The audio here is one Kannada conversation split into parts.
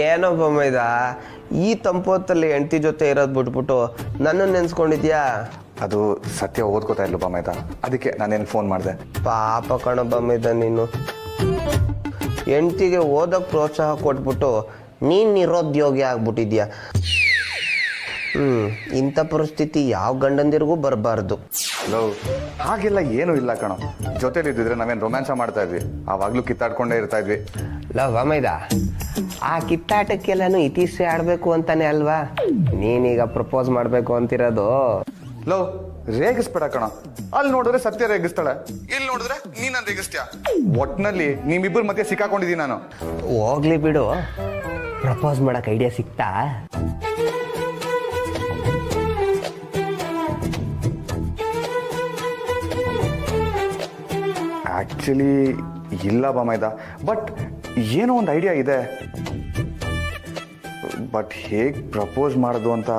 ಏನೊಬ್ಬ ಮೈದ ಈ ತಂಪೊತ್ತಲ್ಲಿ ಹೆಂಡತಿ ಜೊತೆ ಇರೋದು ಬಿಟ್ಬಿಟ್ಟು ನನ್ನನ್ನು ನೆನ್ಸ್ಕೊಂಡಿದ್ಯಾ? ಅದು ಸತ್ಯ ಓದ್ಕೋತಾ ಇಲ್ವ ಮೈದ, ಅದಕ್ಕೆ ನಾನೇನು ಫೋನ್ ಮಾಡಿದೆ. ಪಾಪ ಕಣಬ್ಬ ಮೈದ, ನೀನು ಹೆಂಡತಿಗೆ ಓದಕ್ಕೆ ಪ್ರೋತ್ಸಾಹ ಕೊಟ್ಬಿಟ್ಟು ನೀನು ನಿರುದ್ಯೋಗಿ ಆಗ್ಬಿಟ್ಟಿದ್ಯಾ. ಇಂಥ ಪರಿಸ್ಥಿತಿ ಯಾವ ಗಂಡಂದಿರಿಗೂ ಬರಬಾರ್ದು. ಹಾಗೆಲ್ಲ ಏನೂ ಇಲ್ಲ ಕಣೋ, ಜೊತೆಲಿದ್ದಿದ್ರೆ ನಾವೇನು ರೊಮ್ಯಾನ್ಸ ಮಾಡ್ತಾ ಇದ್ವಿ, ಆವಾಗಲೂ ಕಿತ್ತಾಡ್ಕೊಂಡೇ ಇರ್ತಾ ಇದ್ವಿ. ಲವ್ ಮೈದ, ಆ ಕಿತ್ತಾಟಕ್ಕೆಲ್ಲನೂ ಇತಿಶ್ರೀ ಆಡಬೇಕು ಅಂತಾನೆ ಅಲ್ವಾ ನೀನೀಗ ಪ್ರಪೋಸ್ ಮಾಡಬೇಕು ಅಂತಿರೋದು? ಲವ್ ರೇಗಿಸ್ಬೇಡ ಕಣ, ಅಲ್ಲಿ ನೋಡಿದ್ರೆ ಸತ್ಯ ರೇಗಿಸ್ತಾಳೆ, ಇಲ್ಲಿ ನೋಡಿದ್ರೆ ನೀನನ್ ರೇಗಿಸ್ತೀಯ. ಒಟ್ನಲ್ಲಿ ನಿಮ್ಮಿಬ್ಬರ ಮಧ್ಯೆ ಸಿಕ್ಕಾಕೊಂಡಿದ್ದೀನಿ ನಾನು. ಹೋಗ್ಲಿ ಬಿಡು, ಪ್ರಪೋಸ್ ಮಾಡಕ್ ಐಡಿಯಾ ಸಿಕ್ತಾ? ಆಕ್ಚುಲಿ ಇಲ್ಲ ಬಾಮೈದ, ಬಟ್ ಏನೋ ಒಂದು ಐಡಿಯಾ ಇದೆ. ಬಟ್ ಹೇಗೆ ಪ್ರಪೋಸ್ ಮಾಡೋದು ಅಂತ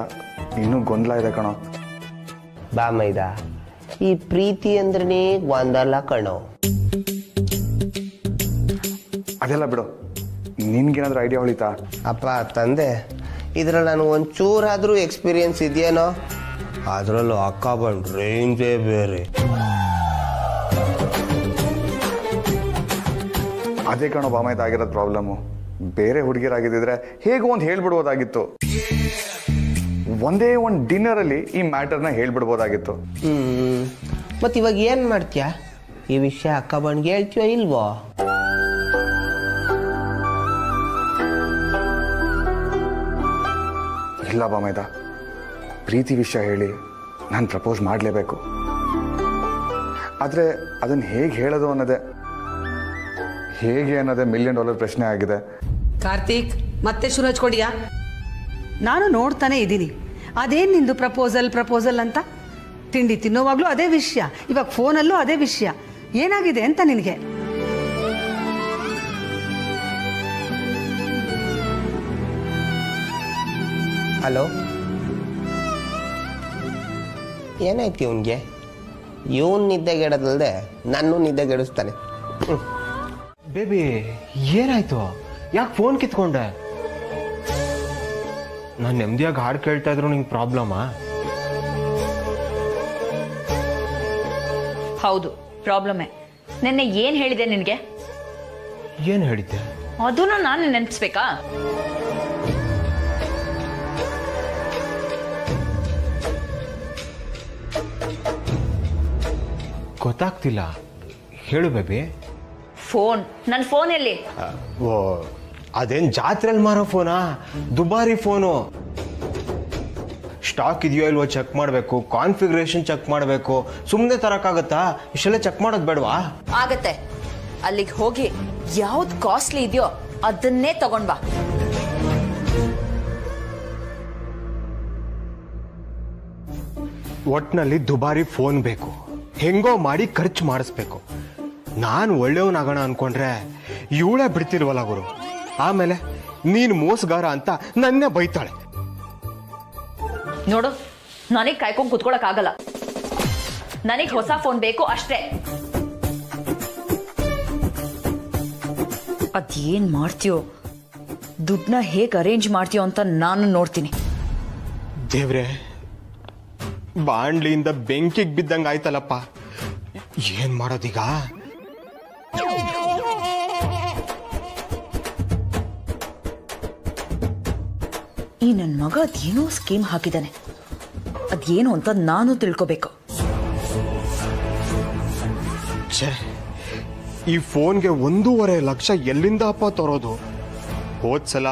ಇನ್ನೂ ಗೊಂದಲ ಇದೆ ಕಣೋ. ಬಾ ಮೈದ, ಈ ಪ್ರೀತಿ ಅಂದ್ರೆ ಒಂದಲ್ಲ ಕಣೋ. ಅದೆಲ್ಲ ಬಿಡು, ನಿನ್ಗೇನಾದ್ರೂ ಐಡಿಯಾ ಹೊಳಿತಾ? ಅಪ್ಪ ತಂದೆ, ಇದ್ರಲ್ಲಿ ನಾನು ಒಂಚೂರಾದ್ರೂ ಎಕ್ಸ್ಪೀರಿಯನ್ಸ್ ಇದೆಯೇನೋ? ಅದ್ರಲ್ಲೂ ಅಕ್ಕ ಬಂದ್ ರೇಂಜೇ ಬೇರೆ. ಅದೇ ಕಣೋ ಬಾಮೈದ ಆಗಿರೋದು ಪ್ರಾಬ್ಲಮ್ಮು. ಬೇರೆ ಹುಡುಗಿರಾಗಿದ್ದಿದ್ರೆ ಹೇಗೋ ಒಂದು ಹೇಳ್ಬಿಡ್ಬೋದಾಗಿತ್ತು, ಒಂದೇ ಒಂದು ಡಿನ್ನರಲ್ಲಿ ಈ ಮ್ಯಾಟರ್ನ ಹೇಳ್ಬಿಡ್ಬೋದಾಗಿತ್ತು. ಮತ್ ಇವಾಗ ಏನ್ ಮಾಡ್ತೀಯ? ಈ ವಿಷಯ ಅಕ್ಕ ಬಣ್ಗೆ ಹೇಳ್ತೀಯೋ ಇಲ್ವೋ? ಇಲ್ಲ ಬಾಮೈದ, ಪ್ರೀತಿ ವಿಷಯ ಹೇಳಿ ನಾನು ಪ್ರಪೋಸ್ ಮಾಡಲೇಬೇಕು. ಆದರೆ ಅದನ್ನು ಹೇಗೆ ಹೇಳೋದು ಅನ್ನೋದೇ $1 ಮಿಲಿಯನ್ ಪ್ರಶ್ನೆ ಆಗಿದೆ. ಕಾರ್ತಿಕ್, ಮತ್ತೆ ಶುರು ಹಚ್ಕೊಡಿಯಾ? ನಾನು ನೋಡ್ತಾನೆ ಇದ್ದೀನಿ, ಅದೇನು ನಿಂದು ಪ್ರಪೋಸಲ್ ಅಂತ. ತಿಂಡಿ ತಿನ್ನೋವಾಗ್ಲೂ ಅದೇ ವಿಷಯ, ಇವಾಗ ಫೋನಲ್ಲೂ ಅದೇ ವಿಷಯ. ಏನಾಗಿದೆ ಅಂತ ನಿನಗೆ? ಹಲೋ, ಏನಾಯ್ತು ಇವನ್ಗೆ? ಇವನ್ ನಿದ್ದೆಗೆಡದಲ್ದೆ ನನ್ನೂ ನಿದ್ದೆಗೆಡಿಸ್ತಾನೆ. ಬೇಬಿ ಏನಾಯ್ತು? ಯಾಕೆ ಫೋನ್ ಕಿತ್ಕೊಂಡೆ? ನಾನು ನೆಮ್ಮದಿಯಾಗಿ ಹಾಡು ಕೇಳ್ತಾ ಇದ್ರು ನಿಂಗೆ ಪ್ರಾಬ್ಲಮಾ? ಹೌದು, ಪ್ರಾಬ್ಲಮೇ. ನಿನ್ನೆ ಏನ್ ಹೇಳಿದೆ ನಿನ್ಗೆ? ಏನು ಹೇಳಿದ್ದೆ? ಅದನ್ನ ನಾನು ನೆನ್ಪಿಸ್ಬೇಕಾ? ಗೊತ್ತಾಗ್ತಿಲ್ಲ, ಹೇಳು ಬೇಬಿ. ಫೋನ್, ನನ್ನ ಫೋನ್ ಎಲ್ಲಿ? ಓ, ಅದೇನ್ ಜಾತ್ರೆಯಲ್ಲಿ ಮಾರೋ ಫೋನಾ? ದುಬಾರಿ ಫೋನು. ಸ್ಟಾಕ್ ಇದೆಯೋ ಇಲ್ವೋ ಚೆಕ್ ಮಾಡಬೇಕು, ಕಾನ್ಫಿಗರೇಷನ್ ಚೆಕ್ ಮಾಡಬೇಕು. ಸುಮ್ಮನೆ ತರಕ್ಕಾಗತ್ತಾ? ಇಷ್ಟೆಲ್ಲ ಚೆಕ್ ಮಾಡೋದು ಬೇಡವಾ? ಆಗತ್ತೆ. ಅಲ್ಲಿಗೆ ಹೋಗಿ ಯಾವ್ದು ಕಾಸ್ಟ್ಲಿ ಇದೆಯೋ ಅದನ್ನೇ ತಗೊಂಡ್ ಬಾ. ಒಟ್ನಲ್ಲಿ ದುಬಾರಿ ಫೋನ್ ಬೇಕು, ಹೆಂಗೋ ಮಾಡಿ ಖರ್ಚು ಮಾಡಿಸ್ಬೇಕು. ನಾನು ಒಳ್ಳೆಯವನಾಗೋಣ ಅನ್ಕೊಂಡ್ರೆ ಇವಳೇ ಬಿಡ್ತಿಲ್ವಲ್ಲ ಗುರು. ಆಮೇಲೆ ನೀನು ಮೋಸಗಾರ ಅಂತ ನನ್ನೇ ಬೈತಾಳೆ. ನೋಡು, ನನಗೆ ಕಾಯ್ಕೊಂಡು ಕುತ್ಕೊಳಕ್ ಆಗಲ್ಲ. ನನಗೆ ಹೊಸ ಫೋನ್ ಬೇಕು ಅಷ್ಟೇ. ಅದೇನ್ ಮಾಡ್ತೀಯೋ, ದುಡ್ಡನ್ನ ಹೇಗೆ ಅರೇಂಜ್ ಮಾಡ್ತೀಯೋ ಅಂತ ನಾನು ನೋಡ್ತೀನಿ. ದೇವ್ರೆ, ಬಾಂಡ್ಲಿಯಿಂದ ಬೆಂಕಿಗೆ ಬಿದ್ದಂಗ ಆಯ್ತಲ್ಲಪ್ಪ. ಏನ್ ಮಾಡೋದೀಗ? ಈ ನನ್ನ ಮಗ ಅದೇನೋ ಸ್ಕೀಮ್ ಹಾಕಿದ್ದಾನೆ. ಅದೇನು ಅಂತ ನಾನು ತಿಳ್ಕೋಬೇಕು. ಛೇ, ಈ ಫೋನ್ಗೆ 1.5 ಲಕ್ಷ ಎಲ್ಲಿಂದ ಅಪ್ಪ ತರೋದು? ಹೋದ್ಸಲ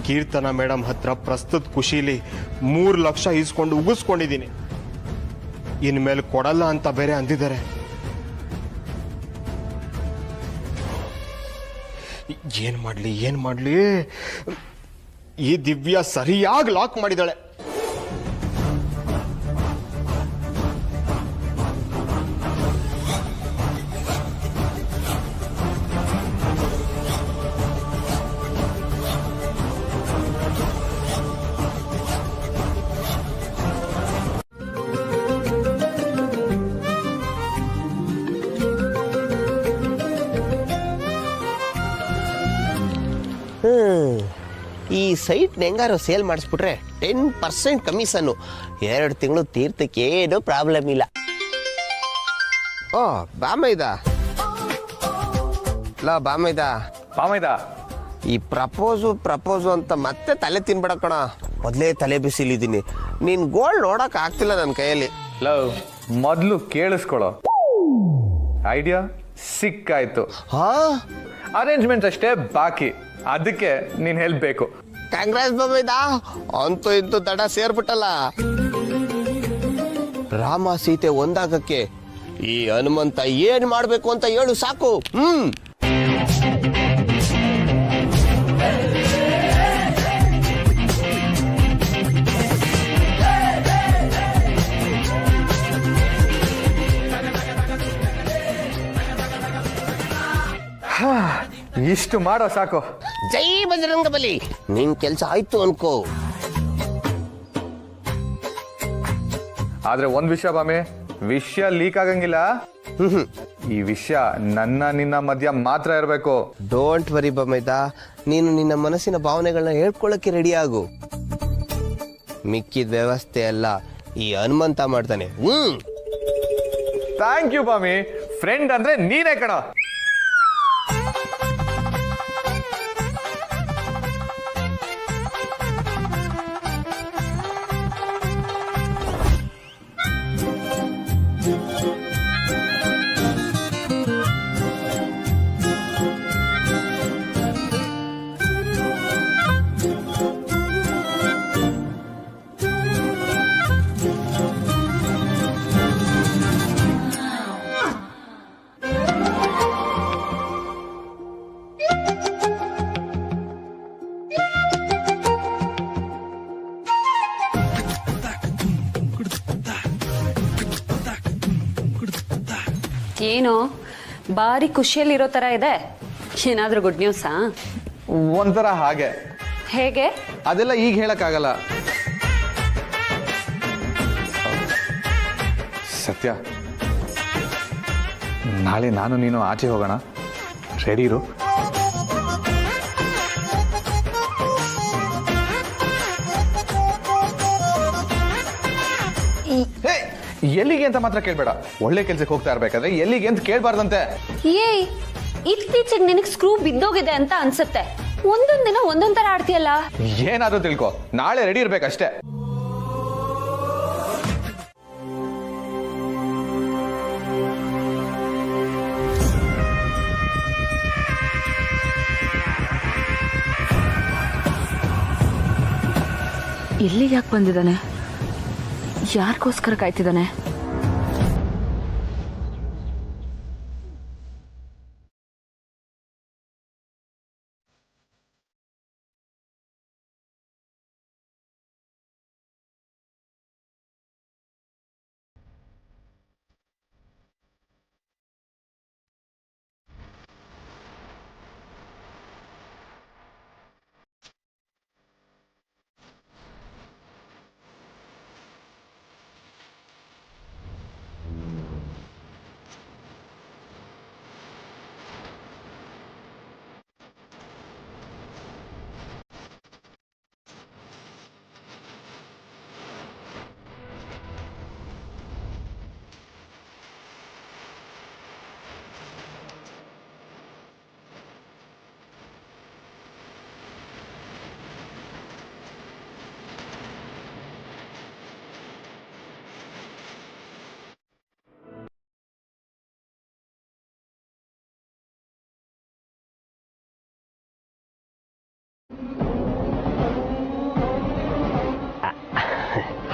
ಕೀರ್ತನ ಮೇಡಮ್ ಹತ್ರ ಪ್ರಸ್ತುತ ಖುಷಿಲಿ 3 ಲಕ್ಷ ಈಸ್ಕೊಂಡು ಉಗಿಸ್ಕೊಂಡಿದ್ದೀನಿ. ಇನ್ಮೇಲೆ ಕೊಡಲ್ಲ ಅಂತ ಬೇರೆ ಅಂದಿದ್ದಾರೆ. ಏನ್ ಮಾಡ್ಲಿ? ಈ ದಿವ್ಯಾ ಸರಿಯಾಗಿ ಲಾಕ್ ಮಾಡಿದಾಳೆ. ಈ ಸೈಟ್ನ ಹೆಂಗಾರು ಸೇಲ್ ಮಾಡಿಸ್ಬಿಟ್ರೆ 10% ಕಮಿಷನ್ನು. 2 ತಿಂಗಳು ತೀರ್ಥಕ್ಕೆ ಏನೂ ಪ್ರಾಬ್ಲಮ್ ಇಲ್ಲ. ಓ ಬಾಮೈದ ಪಾಮೈದ ಈ ಪ್ರಪೋಸು ಅಂತ ಮತ್ತೆ ತಲೆ ತಿನ್ಬೇಡ ಕಣ. ಮೊದಲೇ ತಲೆ ಬಿಸಿಲಿದ್ದೀನಿ. ನೀನ್ ಗೋಲ್ಡ್ ನೋಡಕ್ ಆಗ್ತಿಲ್ಲ ನನ್ನ ಕೈಯಲ್ಲಿ. ಲವ್ ಮೊದಲು ಕೇಳಿಸ್ಕೊಳ್ಳೋ. ಐಡಿಯಾ ಸಿಕ್ಕಾಯ್ತು. ಹಾ ಅರೇಂಜ್ಮೆಂಟ್ಸ್ ಅಷ್ಟೇ ಬಾಕಿ, ಅದಕ್ಕೆ ನೀನ್ ಹೆಲ್ಪ್ ಬೇಕು. ಕಾಂಗ್ರೆಸ್ ಬಾಮೈದ, ಅಂತೂ ಇಂತೂ ದಡ ಸೇರ್ಬಿಟ್ಟಲ್ಲ. ರಾಮ ಸೀತೆ ಒಂದಾಗಕ್ಕೆ ಈ ಹನುಮಂತ ಏನ್ ಮಾಡ್ಬೇಕು ಅಂತ ಹೇಳು ಸಾಕು. ಇಷ್ಟು ಮಾಡೋ ಸಾಕು. ಜೈ ಬಜರಂಗ ಬಲಿ. ನಿನ್ ಕೆಲ್ಸ ಆಯ್ತು ಅನ್ಕೋ. ಆದ್ರೆ ಒಂದ್ ವಿಷಯ ಬಾಮಿ, ವಿಷಯ ಲೀಕ್ ಆಗಂಗಿಲ್ಲ. ಈ ವಿಷಯ ನಿನ್ನ ಮಧ್ಯ ಮಾತ್ರ ಇರಬೇಕು. ಡೋಂಟ್ ವರಿ ಬಮೈದ, ನೀನು ನಿನ್ನ ಮನಸ್ಸಿನ ಭಾವನೆಗಳನ್ನ ಹೇಳ್ಕೊಳ್ಳಕ್ಕೆ ರೆಡಿ ಆಗು. ಮಿಕ್ಕಿದ ವ್ಯವಸ್ಥೆ ಎಲ್ಲ ಈ ಹನುಮಂತ ಮಾಡ್ತಾನೆ. Thank you ಬಾಮಿ. ಫ್ರೆಂಡ್ ಅಂದ್ರೆ ನೀನೇ ಕಣ. ಏನು ಭಾರಿ ಖುಷಿಯಲ್ಲಿರೋ ತರ ಇದೆ. ಏನಾದ್ರೂ ಗುಡ್ ನ್ಯೂಸಾ? ಒಂಥರ ಹಾಗೆ. ಹೇಗೆ? ಅದೆಲ್ಲ ಈಗ ಹೇಳಕ್ಕಾಗಲ್ಲ. ಸತ್ಯ, ನಾಳೆ ನಾನು ನೀನು ಆಚೆ ಹೋಗೋಣ. ರೆಡಿ ಇರು. ಎಲ್ಲಿಗೆ ಅಂತ ಮಾತ್ರ ಕೇಳ್ಬೇಡ. ಒಳ್ಳೆ ಕೆಲ್ಸಕ್ಕೆ ಹೋಗ್ತಾ ಇರ್ಬೇಕಾದ್ರೆ ಎಲ್ಲಿಗೆ ಅಂತ ಕೇಳ್ಬಾರ್ದಂತೆ. ಏಯ್, ಇತ್ತೀಚೆಗೆ ನಿನಗೆ ಸ್ಕ್ರೂ ಬಿದ್ದೋಗಿದೆ ಅಂತ ಅನ್ಸುತ್ತೆ. ಒಂದೊಂದ್ ದಿನ ಒಂದೊಂದ್ ತರ ಆಡ್ತೀಯಲ್ಲ. ಏನಾದ್ರೂ ತಿಳ್ಕೊ, ನಾಳೆ ರೆಡಿ ಇರ್ಬೇಕಷ್ಟೇ. ಇಲ್ಲಿ ಯಾಕೆ ಬಂದಿದ್ದಾನೆ? ಯಾರಿಗೋಸ್ಕರ ಕಾಯ್ತಿದ್ದಾನೆ?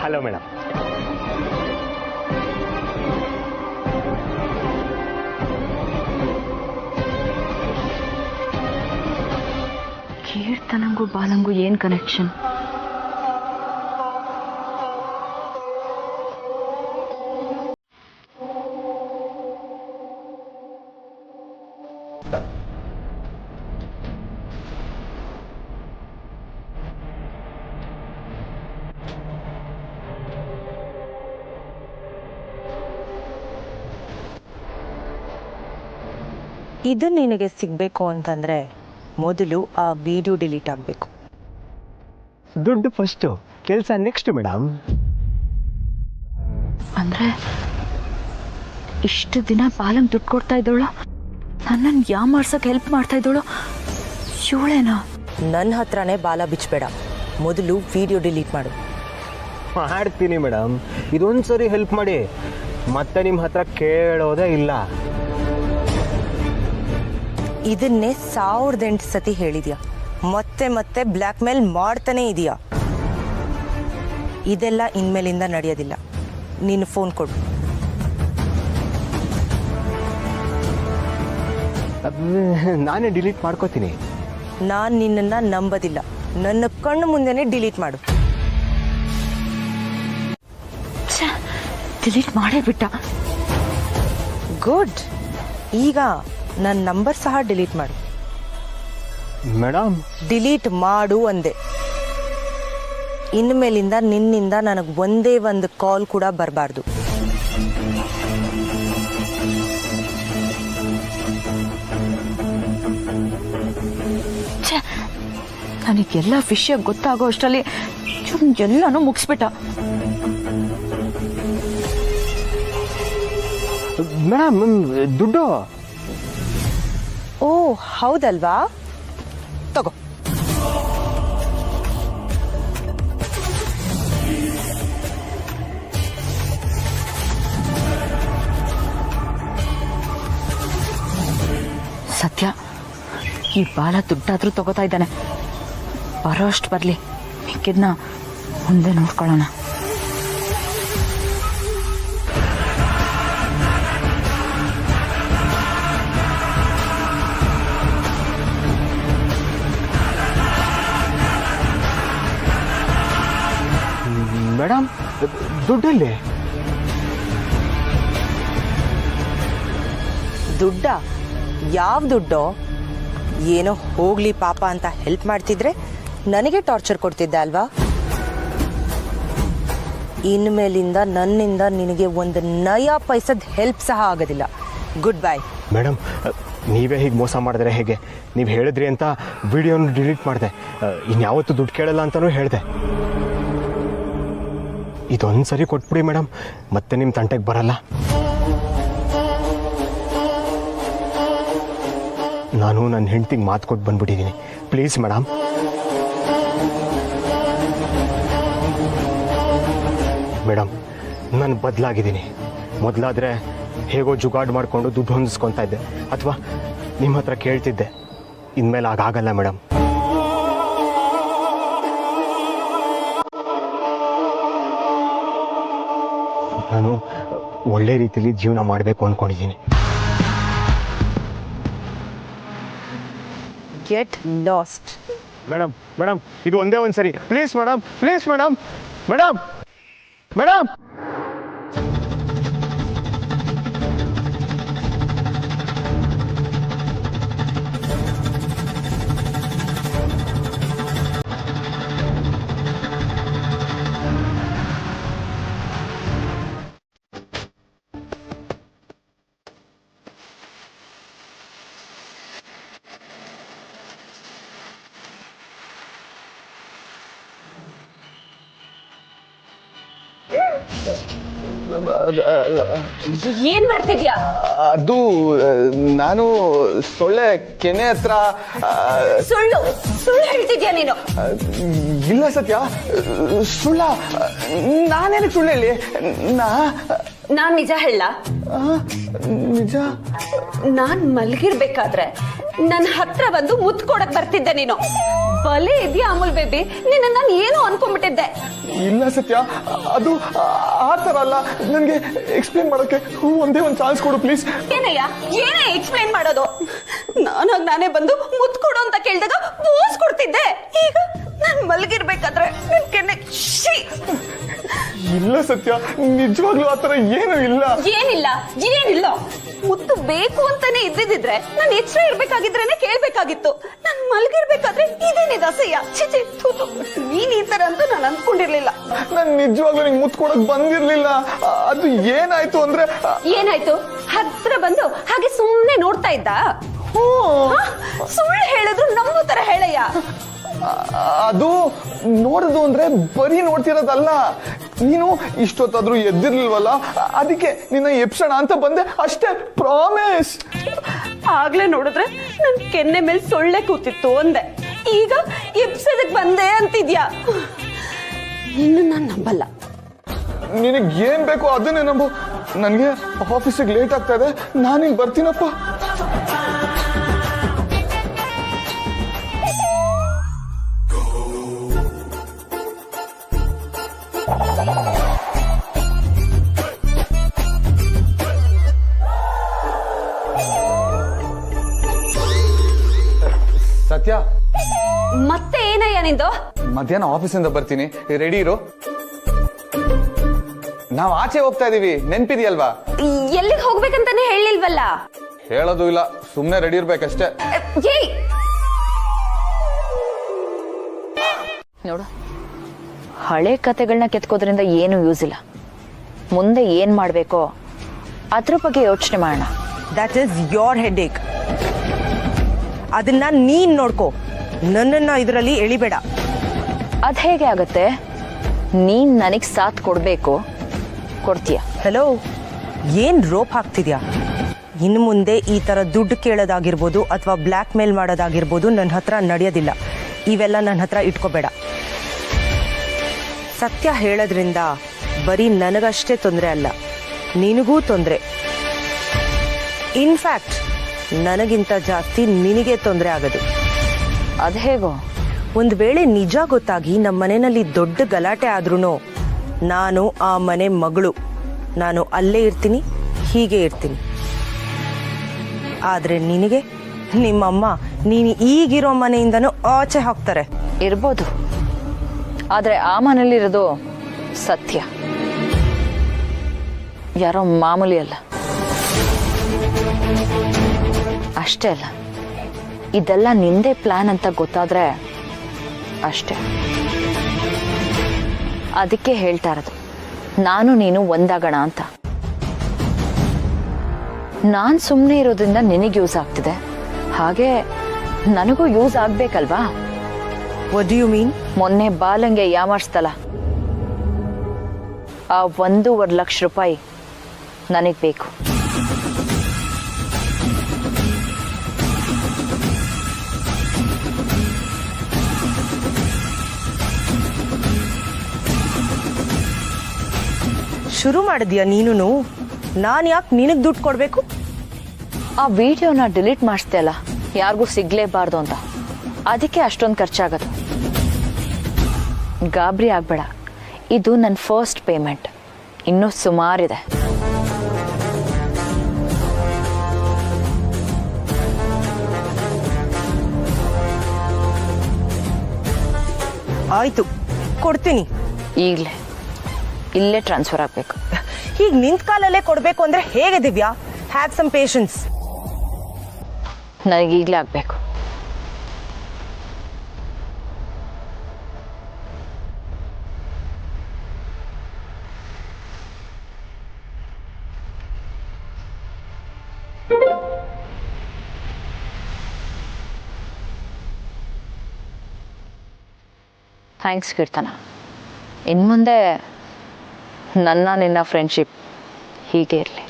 Hello madam. ಕೀರ್ತನಂಗೂ ಬಾಲಂಗೂ ಏನ್ ಕನೆಕ್ಷನ್? ಇದು ನಿನಗೆ ಸಿಗಬೇಕು ಅಂತಂದರೆ ಮೊದಲು ಆ ವಿಡಿಯೋ ಡಿಲೀಟ್ ಆಗಬೇಕು. ದುಡ್ಡು ಫಸ್ಟು, ಕೆಲಸ ನೆಕ್ಸ್ಟ್ ಮೇಡಮ್. ಅಂದ್ರೆ ಇಷ್ಟು ದಿನ ಬಾಲಂಗ್ ದುಡ್ಡು ಕೊಡ್ತಾ ಇದ್ದವಳು ನನ್ನನ್ನು ಯಾಮಾರ್ಸಕ್ಕೆ ಹೆಲ್ಪ್ ಮಾಡ್ತಾ ಇದ್ದವಳು ಇವಳೇನಾ? ನನ್ನ ಹತ್ರನೇ ಬಾಲ ಬಿಚ್ಚಬೇಡ, ಮೊದಲು ವಿಡಿಯೋ ಡಿಲೀಟ್ ಮಾಡು. ಮಾಡ್ತೀನಿ ಮೇಡಮ್, ಇದೊಂದು ಸರಿ ಹೆಲ್ಪ್ ಮಾಡಿ, ಮತ್ತೆ ನಿಮ್ಮ ಹತ್ರ ಕೇಳೋದೇ ಇಲ್ಲ. ಇದನ್ನೇ 1008 ಸತಿ ಹೇಳಿದ್ಯಾ, ಮತ್ತೆ ಮತ್ತೆ ಬ್ಲ್ಯಾಕ್ ಮೇಲ್ ಮಾಡ್ತಾನೆ ಇದೆಯಾ. ಇದೆಲ್ಲ ಇನ್ಮೇಲಿಂದ ನಡೆಯೋದಿಲ್ಲ. ನೀನು ಫೋನ್ ಕೊಡು. ನಾನೇ ಡಿಲೀಟ್ ಮಾಡ್ಕೋತೀನಿ. ನಾನು ನಿನ್ನನ್ನು ನಂಬೋದಿಲ್ಲ. ನನ್ನ ಕಣ್ಣು ಮುಂದೆನೇ ಡಿಲೀಟ್ ಮಾಡು. ಡಿಲೀಟ್ ಮಾಡೇ ಬಿಟ್ಟ. ಗುಡ್. ಈಗ ನನ್ನ ನಂಬರ್ ಸಹ ಡಿಲೀಟ್ ಮಾಡು. ಮೇಡಮ್, ಡಿಲೀಟ್ ಮಾಡು ಅಂದೆ. ಇನ್ಮೇಲಿಂದ ನಿನ್ನಿಂದ ನನಗೆ ಒಂದೇ ಒಂದು ಕಾಲ್ ಕೂಡ ಬರಬಾರ್ದು. ನನಗೆಲ್ಲ ವಿಷಯ ಗೊತ್ತಾಗೋ ಅಷ್ಟರಲ್ಲಿ ಎಲ್ಲಾನು ಮುಗಿಸ್ಬಿಟ್ಟ. ಮೇಡಮ್ ದುಡ್ಡು. ಓ ಹೌದಲ್ವಾ, ತಗೋ. ಸತ್ಯ, ಈ ಬಾಲ ದುಡ್ಡಾದ್ರೂ ತಗೋತಾ ಇದ್ದಾನೆ. ಬರೋ ಅಷ್ಟು ಬರಲಿ, ಮಿಕ್ಕಿದ್ನ ಮುಂದೆ ನೋಡ್ಕೊಳ್ಳೋಣ. ಮೇಡಮ್ ದುಡ್ಡಲ್ಲಿ? ದುಡ್ಡ? ಯಾವ ದುಡ್ಡೋ? ಏನೋ ಹೋಗ್ಲಿ ಪಾಪ ಅಂತ ಹೆಲ್ಪ್ ಮಾಡ್ತಿದ್ರೆ ನನಗೆ ಟಾರ್ಚರ್ ಕೊಡ್ತಿದ್ದೆ ಅಲ್ವಾ. ಇನ್ಮೇಲಿಂದ ನನ್ನಿಂದ ನಿನಗೆ ಒಂದು ನಯಾ ಪೈಸದ ಹೆಲ್ಪ್ ಸಹ ಆಗೋದಿಲ್ಲ. Good bye. ಮೇಡಮ್, ನೀವೇ ಹೀಗೆ ಮೋಸ ಮಾಡಿದ್ರೆ ಹೇಗೆ? ನೀವು ಹೇಳಿದ್ರಿ ಅಂತ ವಿಡಿಯೋನ ಡಿಲೀಟ್ ಮಾಡಿದೆ, ಇನ್ಯಾವತ್ತೂ ದುಡ್ಡು ಕೇಳಲ್ಲ ಅಂತಲೂ ಹೇಳಿದೆ. ಇದೊಂದು ಸರಿ ಕೊಟ್ಬಿಡಿ ಮೇಡಮ್, ಮತ್ತೆ ನಿಮ್ಮ ತಂಟೆಗೆ ಬರಲ್ಲ. ನಾನು ನನ್ನ ಹೆಂಡ್ತಿಗೆ ಮಾತು ಕೊಟ್ಟು ಬಂದ್ಬಿಟ್ಟಿದ್ದೀನಿ. Please madam. ಮೇಡಮ್, ನಾನು ಬದಲಾಗಿದ್ದೀನಿ. ಮೊದಲಾದರೆ ಹೇಗೋ ಜುಗಾಡು ಮಾಡಿಕೊಂಡು ದುಡ್ಡು ಹೊಂದಿಸ್ಕೊತಾ ಇದ್ದೆ, ಅಥವಾ ನಿಮ್ಮ ಹತ್ರ ಕೇಳ್ತಿದ್ದೆ. ಇನ್ಮೇಲೆ ಆಗಾಗಲ್ಲ ಮೇಡಮ್. ನಾನು ಒಳ್ಳೆ ರೀತಿಯಲ್ಲಿ ಜೀವನ ಮಾಡಬೇಕು ಅಂದ್ಕೊಂಡಿದ್ದೀನಿ. Get lost. ಮೇಡಮ್ ಮೇಡಮ್, ಇದು ಒಂದೇ ಒಂದು ಸರಿ please madam, please madam. Madam madam ಏನ್ ಮಾಡ್ತಿದ್ಯಾ? ಅದು ನಾನು ಸೊಳ್ಳೆ ಕೆನೆ ಹತ್ರ ಸುಳ್ಳು ಸುಳ್ಳು ಹೇಳ್ತಿದ್ಯಾ ನೀನು? ಇಲ್ಲ ಸತ್ಯ, ಸುಳ್ಳ. ನಾನೇನಕ್ಕೆ ಸುಳ್ಳು ಹೇಳಿ? ನಾನ್ ನಿಜ ಹೇಳ? ನಿಜ. ನಾನ್ ಮಲ್ಗಿರ್ಬೇಕಾದ್ರೆ ನನ್ನ ಹತ್ರ ಬಂದು ಮುತ್ತು ಕೊಡಕ್ ಬರ್ತಿದ್ದೆ ನೀನು. ಬಲೆ ಇದೆಯಾ ಅಮೂಲ್ ಬೇಬಿ? ನಿನ್ನ ನಾನು ಏನೋ ಅನ್ಕೊಂಡ್ಬಿಟ್ಟಿದ್ದೆ. ಇಲ್ಲ ಸತ್ಯ, ಅದು ಆ ಥರ ಅಲ್ಲ. ನನಗೆ ಎಕ್ಸ್ಪ್ಲೇನ್ ಮಾಡೋಕ್ಕೆ ಒಂದೇ ಒಂದು ಚಾನ್ಸ್ ಕೊಡು ಪ್ಲೀಸ್. ಏನಯ್ಯ, ಏನೇ ಎಕ್ಸ್ಪ್ಲೈನ್ ಮಾಡೋದು? ನಾನೇ ಬಂದು ಮುತ್ತು ಕೊಡು ಅಂತ ಕೇಳಿದಾಗ ಪೋಸ್ ಕೊಡ್ತಿದ್ದೆ. ಈಗ ನಾನ್ ಮಲ್ಗಿರ್ಬೇಕಾದ್ರೆ ಇಲ್ಲ ಸತ್ಯ, ನಿಜವಾಗ್ಲೂ ಆ ಥರ ಏನು ಇಲ್ಲ. ಏನಿಲ್ಲ ಏನಿಲ್ಲ. ಮುತ್ತು ಬೇಕು ಅಂತಾನೆ ಇದ್ದಿದ್ರೆ ನಾನು ಎಚ್ಚರ ಇರ್ಬೇಕಾಗಿದ್ರೇನೆ ಕೇಳ್ಬೇಕಾಗಿತ್ತು. ನಾನ್ ಮಲ್ಗಿರ್ಬೇಕಾದ್ರೆ ಇದೇನಿದೆ ಅಸಹ್ಯ. ಚಿಚಿ, ನೀನ್ ಈ ತರ ಅಂತ ನಾನು ಅನ್ಕೊಂಡಿರ್ಲಿಲ್ಲ. ನಾನು ನಿಜವಾಗ್ಲೂ ನಿಂಗೆ ಮುತ್ತು ಕೊಡಕ್ ಬಂದಿರ್ಲಿಲ್ಲ. ಅದು ಏನಾಯ್ತು ಅಂದ್ರೆ ಏನಾಯ್ತು? ಹತ್ರ ಬಂದು ಹಾಗೆ ಸುಮ್ನೆ ನೋಡ್ತಾ ಇದ್ದ. ಸುಳ್ಳು ಹೇಳಿದ್ರು ನಂಬೋ ತರ ಹೇಳಯ್ಯ. ಅದು ನೋಡುದು ಅಂದ್ರೆ ಬರೀ ನೋಡ್ತಿರೋದಲ್ಲ, ನೀನು ಇಷ್ಟೊತ್ತಾದ್ರೂ ಎದ್ದಿರ್ಲಿಲ್ವಲ್ಲ, ಅದಕ್ಕೆ ನಿನ್ನ ಎಪ್ಸೋಣ ಅಂತ ಬಂದೆ ಅಷ್ಟೇ, ಪ್ರಾಮಿಸ್. ಆಗ್ಲೇ ನೋಡಿದ್ರೆ ನನ್ ಕೆನ್ನೆ ಮೇಲೆ ಸೊಳ್ಳೆ ಕೂತಿತ್ತು ಅಂದೆ, ಈಗ ಎಪ್ಸದಕ್ ಬಂದೆ ಅಂತಿದ್ಯಾ. ಇನ್ನು ನಾನ್ ನಂಬಲ್ಲ. ನಿನಗೆ ಏನ್ ಬೇಕೋ ಅದನ್ನೇ ನಂಬು. ನನ್ಗೆ ಆಫೀಸಿಗೆ ಲೇಟ್ ಆಗ್ತಾ ಇದೆ, ನಾನೀಗ ಬರ್ತೀನಪ್ಪ. ಸತ್ಯ, ಮತ್ತೆ ಏನಯ್ಯ ನಿಂದು? ಮಧ್ಯಾಹ್ನ ಆಫೀಸಿಂದ ಬರ್ತೀನಿ, ರೆಡಿ ಇರು. ನಾವ್ ಆಚೆ ಹೋಗ್ತಾ ಇದೀವಿ, ನೆನ್ಪಿದೆಯಲ್ವಾ? ಎಲ್ಲಿಗೆ ಹೋಗ್ಬೇಕಂತಾನೆ ಹೇಳಿಲ್ವಲ್ಲ. ಹೇಳೋದು ಇಲ್ಲ, ಸುಮ್ನೆ ರೆಡಿ ಇರ್ಬೇಕಷ್ಟೇ. ಏಯ್, ನೋಡು, ಹಳೆ ಕತೆಗಳನ್ನ ಕೆತ್ಕೋದ್ರಿಂದ ಏನು ಯೂಸ್ ಇಲ್ಲ. ಮುಂದೆ ಏನ್ ಮಾಡ್ಬೇಕೋ ಅದ್ರ ಬಗ್ಗೆ ಯೋಚನೆ ಮಾಡೋಣ. That is your headache. ಅದನ್ನ ನೀನ್ ನೋಡ್ಕೋ, ನನ್ನನ್ನ ಇದರಲ್ಲಿ ಎಳಿಬೇಡ. ಅದ್ ಹೇಗೆ ಆಗತ್ತೆ? ನೀನ್ ನನಗ್ ಸಾಥ್ ಕೊಡ್ಬೇಕು, ಕೊಡ್ತೀಯ? ಹಲೋ, ಏನ್ ರೋಪ್ ಹಾಕ್ತಿದ್ಯಾ? ಇನ್ನು ಮುಂದೆ ಈ ತರ ದುಡ್ಡು ಕೇಳೋದಾಗಿರ್ಬೋದು ಅಥವಾ ಬ್ಲ್ಯಾಕ್ ಮೇಲ್ ಮಾಡೋದಾಗಿರ್ಬೋದು ನನ್ನ ಹತ್ರ ನಡೆಯೋದಿಲ್ಲ. ಇವೆಲ್ಲ ನನ್ನ ಹತ್ರ ಇಟ್ಕೋಬೇಡ. ಸತ್ಯ ಹೇಳೋದ್ರಿಂದ ಬರೀ ನನಗಷ್ಟೇ ತೊಂದರೆ ಅಲ್ಲ, ನಿನಗೂ ತೊಂದರೆ. ಇನ್ಫ್ಯಾಕ್ಟ್ ನನಗಿಂತ ಜಾಸ್ತಿ ನಿನಗೆ ತೊಂದರೆ ಆಗೋದು. ಅದ್ ಹೇಗೋ? ಒಂದು ವೇಳೆ ನಿಜ ಗೊತ್ತಾಗಿ ನಮ್ಮ ಮನೆಯಲ್ಲಿ ದೊಡ್ಡ ಗಲಾಟೆ ಆದ್ರೂ ನಾನು ಆ ಮನೆ ಮಗಳು, ನಾನು ಅಲ್ಲೇ ಇರ್ತೀನಿ, ಹೀಗೆ ಇರ್ತೀನಿ. ಆದ್ರೆ ನಿನಗೆ ನಿಮ್ಮಮ್ಮ ನೀನು ಈಗಿರೋ ಮನೆಯಿಂದನೂ ಆಚೆ ಹಾಕ್ತಾರೆ. ಇರ್ಬೋದು, ಆದ್ರೆ ಆ ಮನೇಲಿರೋದು ಸತ್ಯ, ಯಾರೋ ಮಾಮೂಲಿ ಅಲ್ಲ. ಅಷ್ಟೇ ಅಲ್ಲ, ಇದೆಲ್ಲ ನಿಂದೇ ಪ್ಲಾನ್ ಅಂತ ಗೊತ್ತಾದ್ರೆ ಅಷ್ಟೇ. ಅದಕ್ಕೆ ಹೇಳ್ತಾ ಇರೋದು, ನಾನು ನೀನು ಒಂದಾಗೋಣ ಅಂತ. ನಾನ್ ಸುಮ್ಮನೆ ಇರೋದ್ರಿಂದ ನಿನಗೆ ಯೂಸ್ ಆಗ್ತಿದೆ, ಹಾಗೆ ನನಗೂ ಯೂಸ್ ಆಗ್ಬೇಕಲ್ವಾ? What do you mean? ಮೊನ್ನೆ ಬಾಲಂಗೆ ಯಾಮಾರಿಸ್ತಲ್ಲ, ಆ 1.5 ಲಕ್ಷ ರೂಪಾಯಿ ನನಗ್ ಬೇಕು. ಶುರು ಮಾಡಿದ್ಯಾ ನೀನು? ನಾನು ಯಾಕೆ ನಿನಗೆ ದುಡ್ಡು ಕೊಡಬೇಕು? ಆ ವಿಡಿಯೋನ ಡಿಲೀಟ್ ಮಾಡಿಸ್ದೆ ಅಲ್ಲ, ಯಾರಿಗೂ ಸಿಗ್ಲೇಬಾರ್ದು ಅಂತ, ಅದಕ್ಕೆ ಅಷ್ಟೊಂದು ಖರ್ಚಾಗೋದು. ಗಾಬರಿ ಆಗ್ಬೇಡ, ಇದು ನನ್ನ ಫಸ್ಟ್ ಪೇಮೆಂಟ್, ಇನ್ನೂ ಸುಮಾರಿದೆ. ಆಯ್ತು, ಕೊಡ್ತೀನಿ. ಈಗಲೇ ಇಲ್ಲೇ ಟ್ರಾನ್ಸ್ಫರ್ ಆಗಬೇಕು. ಹೀಗೆ ನಿಂತ ಕಾಲಲ್ಲೇ ಕೊಡಬೇಕು ಅಂದ್ರೆ ಹೇಗೆ ದಿವ್ಯಾ? Have some patience. ನನಗೆ ಈಗಲೇ ಆಗಬೇಕು. ಥ್ಯಾಂಕ್ಸ್ ಕೀರ್ತನ. ಇನ್ನು ಮುಂದೆ ನಿನ್ನ ಫ್ರೆಂಡ್ಶಿಪ್ ಹೀಗೆ ಇರಲಿ.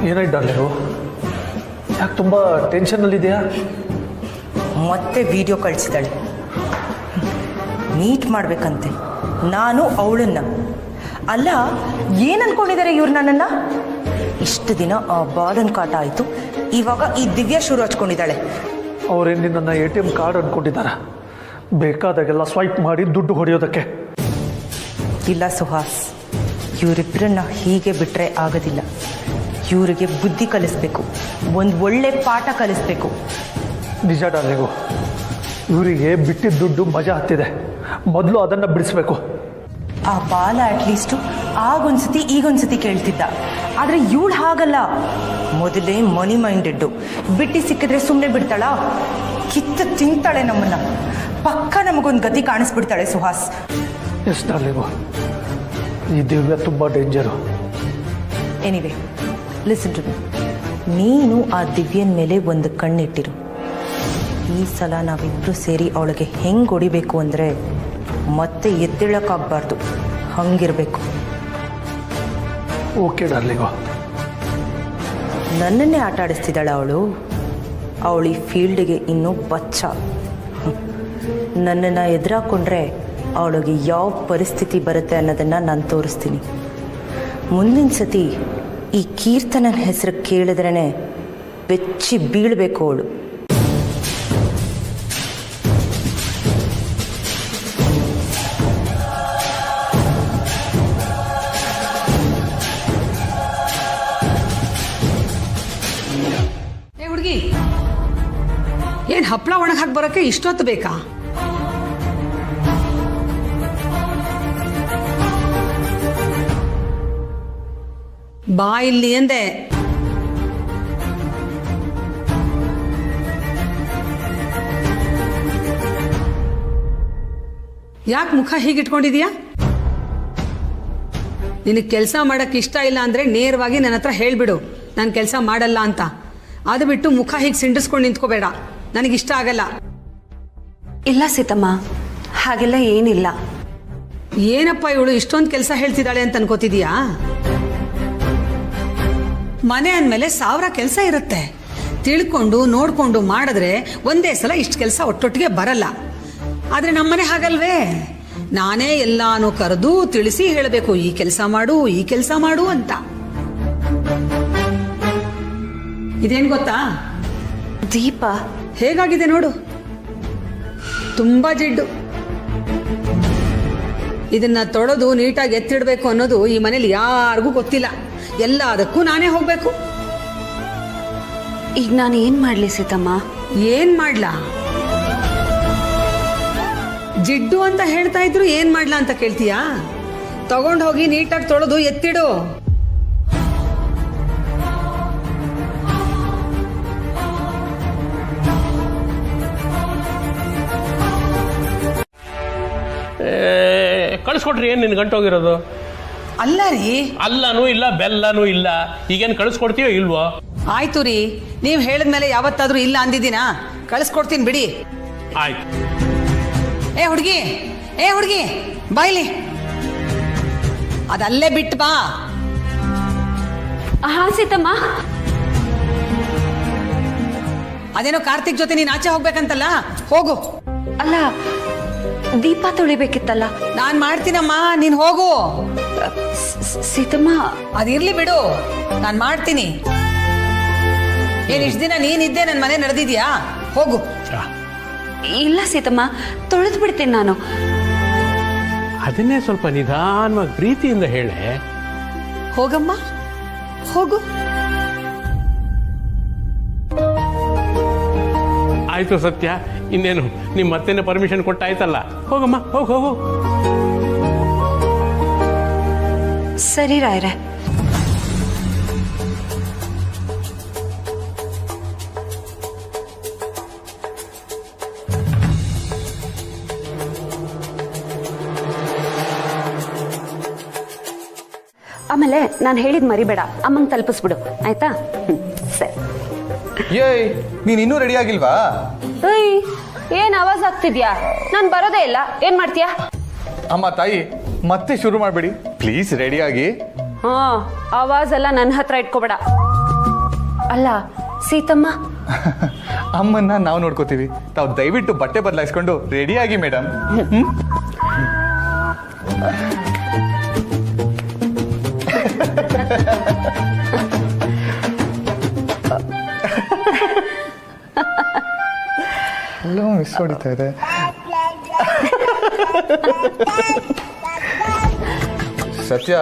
ಏನಾಯ್ತು ಡಾರ್ಲಿಂಗು? ಯಾಕೆ ತುಂಬ ಟೆನ್ಷನ್ನಲ್ಲಿದೆಯಾ? ಮತ್ತೆ ವಿಡಿಯೋ ಕಳಿಸಿದಾಳೆ. ಮೀಟ್ ಮಾಡ್ಬೇಕಂತೆ ನಾನು ಅವಳನ್ನ. ಅಲ್ಲ, ಏನ್ ಅನ್ಕೊಂಡಿದ್ದಾರೆ ಇವ್ರು ನನ್ನನ್ನ? ಇಷ್ಟು ದಿನ ಆ ಬಾಲನ್ ಕಾಟ ಆಯ್ತು, ಇವಾಗ ಈ ದಿವ್ಯಾ ಶುರು ಹಚ್ಕೊಂಡಿದ್ದಾಳೆ. ಅವ್ರೇನು ನಿನ್ನನ್ನು ATM ಕಾರ್ಡ್ ಅನ್ಕೊಂಡಿದ್ದಾರ? ಬೇಕಾದಾಗೆಲ್ಲ ಸ್ವೈಪ್ ಮಾಡಿ ದುಡ್ಡು ಹೊಡೆಯೋದಕ್ಕೆ. ಇಲ್ಲ ಸುಹಾಸ್, ಇವರಿಬ್ಬರನ್ನ ಹೀಗೆ ಬಿಟ್ರೆ ಆಗೋದಿಲ್ಲ. ಇವರಿಗೆ ಬುದ್ಧಿ ಕಲಿಸ್ಬೇಕು, ಒಂದು ಒಳ್ಳೆ ಪಾಠ ಕಲಿಸ್ಬೇಕು. ನಿಜ ಡಾರ್ಲಿಂಗು, ಇವರಿಗೆ ಬಿಟ್ಟಿದ್ದ ದುಡ್ಡು ಮಜಾ ಹತ್ತಿದೆ, ಮೊದಲು ಅದನ್ನು ಬಿಡಿಸ್ಬೇಕು. ಆ ಬಾಲ ಅಟ್ಲೀಸ್ಟು ಆಗೊಂದ್ಸತಿ ಈಗೊಂದ್ಸತಿ ಕೇಳ್ತಿದ್ದ, ಆದರೆ ಇವಳು ಹಾಗಲ್ಲ. ಮೊದಲೇ ಮನಿ ಮೈಂಡೆಡ್ಡು, ಬಿಟ್ಟು ಸಿಕ್ಕಿದ್ರೆ ಸುಮ್ಮನೆ ಬಿಡ್ತಾಳಾ? ಕಿತ್ತು ತಿಂತಾಳೆ ನಮ್ಮನ್ನ. ಪಕ್ಕ ನಮಗೊಂದು ಗತಿ ಕಾಣಿಸ್ಬಿಡ್ತಾಳೆ ಸುಹಾಸ್. ಎಸ್ ಡಾರ್ಲಿಂಗು, ಈ ದಿವ್ಯ ತುಂಬ danger. Anyway listen to me. ನೀನು ಆ ದಿವ್ಯನ ಮೇಲೆ ಒಂದು ಕಣ್ಣಿಟ್ಟಿರು. ಈ ಸಲ ನಾವಿಬ್ಬರು ಸೇರಿ ಅವಳಿಗೆ ಹೆಂಗೆ ಹೊಡಿಬೇಕು ಅಂದರೆ ಮತ್ತೆ ಎದ್ದೇಳಕ್ಕಾಗಬಾರ್ದು, ಹಂಗಿರಬೇಕು. Okay darling. ನನ್ನನ್ನೇ ಆಟ ಆಡಿಸ್ತಿದ್ದಾಳೆ ಅವಳು ಈ ಫೀಲ್ಡಿಗೆ ಇನ್ನೂ ಬಚ್ಚ. ನನ್ನನ್ನು ಎದುರಾಕೊಂಡ್ರೆ ಅವಳಿಗೆ ಯಾವ ಪರಿಸ್ಥಿತಿ ಬರುತ್ತೆ ಅನ್ನೋದನ್ನು ನಾನು ತೋರಿಸ್ತೀನಿ. ಮುಂದಿನ ಸತಿ ಈ ಕೀರ್ತನನ ಹೆಸರು ಕೇಳಿದ್ರೇ ಬೆಚ್ಚಿ ಬೀಳಬೇಕು ಅವಳು. ಹುಡುಗಿ, ಏನ್ ಹಪ್ಪಳ ಒಣಗ್ ಹಾಕಿ ಬರೋಕೆ ಇಷ್ಟೊತ್ತು ಬೇಕಾ? ಬಾ ಇಲ್ಲಿ ಎಂದೆ. ಯಾಕೆ ಮುಖ ಹೀಗಿಟ್ಕೊಂಡಿದೀಯಾ? ನಿನಗೆ ಕೆಲಸ ಮಾಡಕ್ ಇಷ್ಟ ಇಲ್ಲ ಅಂದ್ರೆ ನೇರವಾಗಿ ನನ್ನ ಹತ್ರ ಹೇಳ್ಬಿಡು, ನಾನು ಕೆಲಸ ಮಾಡಲ್ಲ ಅಂತ. ಅದು ಬಿಟ್ಟು ಮುಖ ಹೀಗೆ ಸಿಂಡಿಸ್ಕೊಂಡು ನಿಂತ್ಕೋಬೇಡ, ನನಗಿಷ್ಟ ಆಗಲ್ಲ. ಇಲ್ಲ ಸೀತಮ್ಮ, ಹಾಗೆಲ್ಲ ಏನಿಲ್ಲ. ಏನಪ್ಪ ಇವಳು ಇಷ್ಟೊಂದು ಕೆಲಸ ಹೇಳ್ತಿದ್ದಾಳೆ ಅಂತ ಅನ್ಕೋತಿದೀಯಾ? ಮನೆ ಅಂದಮೇಲೆ 1000 ಕೆಲಸ ಇರುತ್ತೆ. ತಿಳ್ಕೊಂಡು ನೋಡ್ಕೊಂಡು ಮಾಡಿದ್ರೆ ಒಂದೇ ಸಲ ಇಷ್ಟು ಕೆಲಸ ಒಟ್ಟೊಟ್ಟಿಗೆ ಬರಲ್ಲ. ಆದ್ರೆ ನಮ್ಮನೆ ಹಾಗಲ್ವೇ, ನಾನೇ ಎಲ್ಲಾನು ಕರೆದು ತಿಳಿಸಿ ಹೇಳಬೇಕು, ಈ ಕೆಲಸ ಮಾಡು, ಈ ಕೆಲಸ ಮಾಡು ಅಂತ. ಇದೇನ್ ಗೊತ್ತಾ? ದೀಪ ಹೇಗಾಗಿದೆ ನೋಡು, ತುಂಬಾ ಜಿಡ್ಡು. ಇದನ್ನ ತೊಳೆದು ನೀಟಾಗಿ ಎತ್ತಿಡ್ಬೇಕು ಅನ್ನೋದು ಈ ಮನೇಲಿ ಯಾರಿಗೂ ಗೊತ್ತಿಲ್ಲ. ಎಲ್ಲದಕ್ಕೂ ನಾನೇ ಹೋಗ್ಬೇಕು. ಈಗ ನಾನು ಏನ್ ಮಾಡ್ಲಿ ಸೀತಮ್ಮ? ಏನ್ ಮಾಡ್ಲಾ? ಜಿಡ್ಡು ಅಂತ ಹೇಳ್ತಾ ಇದ್ರು ಏನ್ ಮಾಡ್ಲಾ ಅಂತ ಕೇಳ್ತೀಯಾ? ತಗೊಂಡ್ ಹೋಗಿ ನೀಟಾಗಿ ತೊಳೆದು ಎತ್ತಿಡು. ಕಳಿಸ್ಕೊಟ್ರಿ ಏನ್ ನಿನ್ ಗಂಟೋಗಿರೋದು? ಅಲ್ಲ ರೀ, ಅಲ್ಲನೂ ಇಲ್ಲ ಬೆಲ್ಲನೂ ಇಲ್ಲ, ಈಗೇನ್ ಕಳಿಸ್ಕೊಡ್ತೀಯೋ ಇಲ್ವೋ? ಆಯ್ತು ರೀ, ನೀವ್ ಹೇಳಿದ್ಮೇಲೆ ಯಾವತ್ತಾದ್ರೂ ಇಲ್ಲ ಅಂದಿದ್ದೀನಾ? ಕಳಿಸ್ಕೊಡ್ತೀನಿ ಬಿಡಿ. ಆಯ್ತು. ಏ ಹುಡುಗಿ ಬಾಯ್ಲಿ, ಅದಲ್ಲೇ ಬಿಟ್ಟು ಬಾ. ಹಾ ಸೀತಮ್ಮ. ಅದೇನೋ ಕಾರ್ತಿಕ್ ಜೊತೆ ನೀನ್ ಆಚೆ ಹೋಗ್ಬೇಕಂತಲ್ಲ, ಹೋಗು. ಅಲ್ಲ, ದೀಪ ತೊಳಿಬೇಕಿತ್ತಲ್ಲ. ನಾನ್ ಮಾಡ್ತೀನಮ್ಮ, ನೀನ್ ಹೋಗು. ಸೀತಮ್ಮ, ಅದಿರ್ಲಿ ಬಿಡು, ನಾನ್ ಮಾಡ್ತೀನಿ. ಏನ್ ಇಷ್ಟ ದಿನ ನೀನಿದ್ದೆ ನನ್ ಮನೆ ನಡೆದಿದ್ಯಾ? ಹೋಗು. ಇಲ್ಲ ಸೀತಮ್ಮ, ತೊಳೆದು ಬಿಡ್ತೀನಿ ನಾನು. ಅದನ್ನೇ ಸ್ವಲ್ಪ ನಿಧಾನವಾಗಿ ಪ್ರೀತಿಯಿಂದ ಹೇಳೆ. ಹೋಗಮ್ಮ, ಹೋಗು. ಆಯ್ತು ಸತ್ಯ, ಇನ್ನೇನು ನಿಮ್ಮ ಮತ್ತೇನೆ ಪರ್ಮಿಷನ್ ಕೊಟ್ಟಾಯ್ತಲ್ಲ, ಹೋಗಮ್ಮ, ಹೋಗು. ಸರಿ ರಾಯ್ರೆ. ಆಮೇಲೆ ನಾನು ಹೇಳಿದ್ ಮರಿಬೇಡ, ಅಮ್ಮಂಗೆ ತಲುಪಿಸ್ಬಿಡು, ಆಯ್ತಾ? ಸರಿ. ಏಯ್, ನೀನ್ ಇನ್ನೂ ರೆಡಿ ಆಗಿಲ್ವಾ? ಏನ್ ಆವಾಜ್ ಆಗ್ತಿದ್ಯಾ? ನಾನ್ ಬರೋದೇ ಇಲ್ಲ, ಏನ್ ಮಾಡ್ತೀಯಾ? ಅಮ್ಮ ತಾಯಿ, ಮತ್ತೆ ಶುರು ಮಾಡ್ಬೇಡಿ ಪ್ಲೀಸ್, ರೆಡಿ ಆಗಿ. ಆವಾಜ್ ಎಲ್ಲ ನನ್ನ ಹತ್ರ ಇಟ್ಕೋಬೇಡ. ಅಲ್ಲ ಸೀತಮ್ಮ, ಅಮ್ಮನ್ನ ನಾವು ನೋಡ್ಕೋತೀವಿ, ತಾವು ದಯವಿಟ್ಟು ಬಟ್ಟೆ ಬದಲಾಯಿಸ್ಕೊಂಡು ರೆಡಿ ಆಗಿ ಮೇಡಮ್. ಎಲ್ಲೋ ಮಿಸ್ ಹೊಡಿತಾ ಇದೆ. ಸತ್ಯ,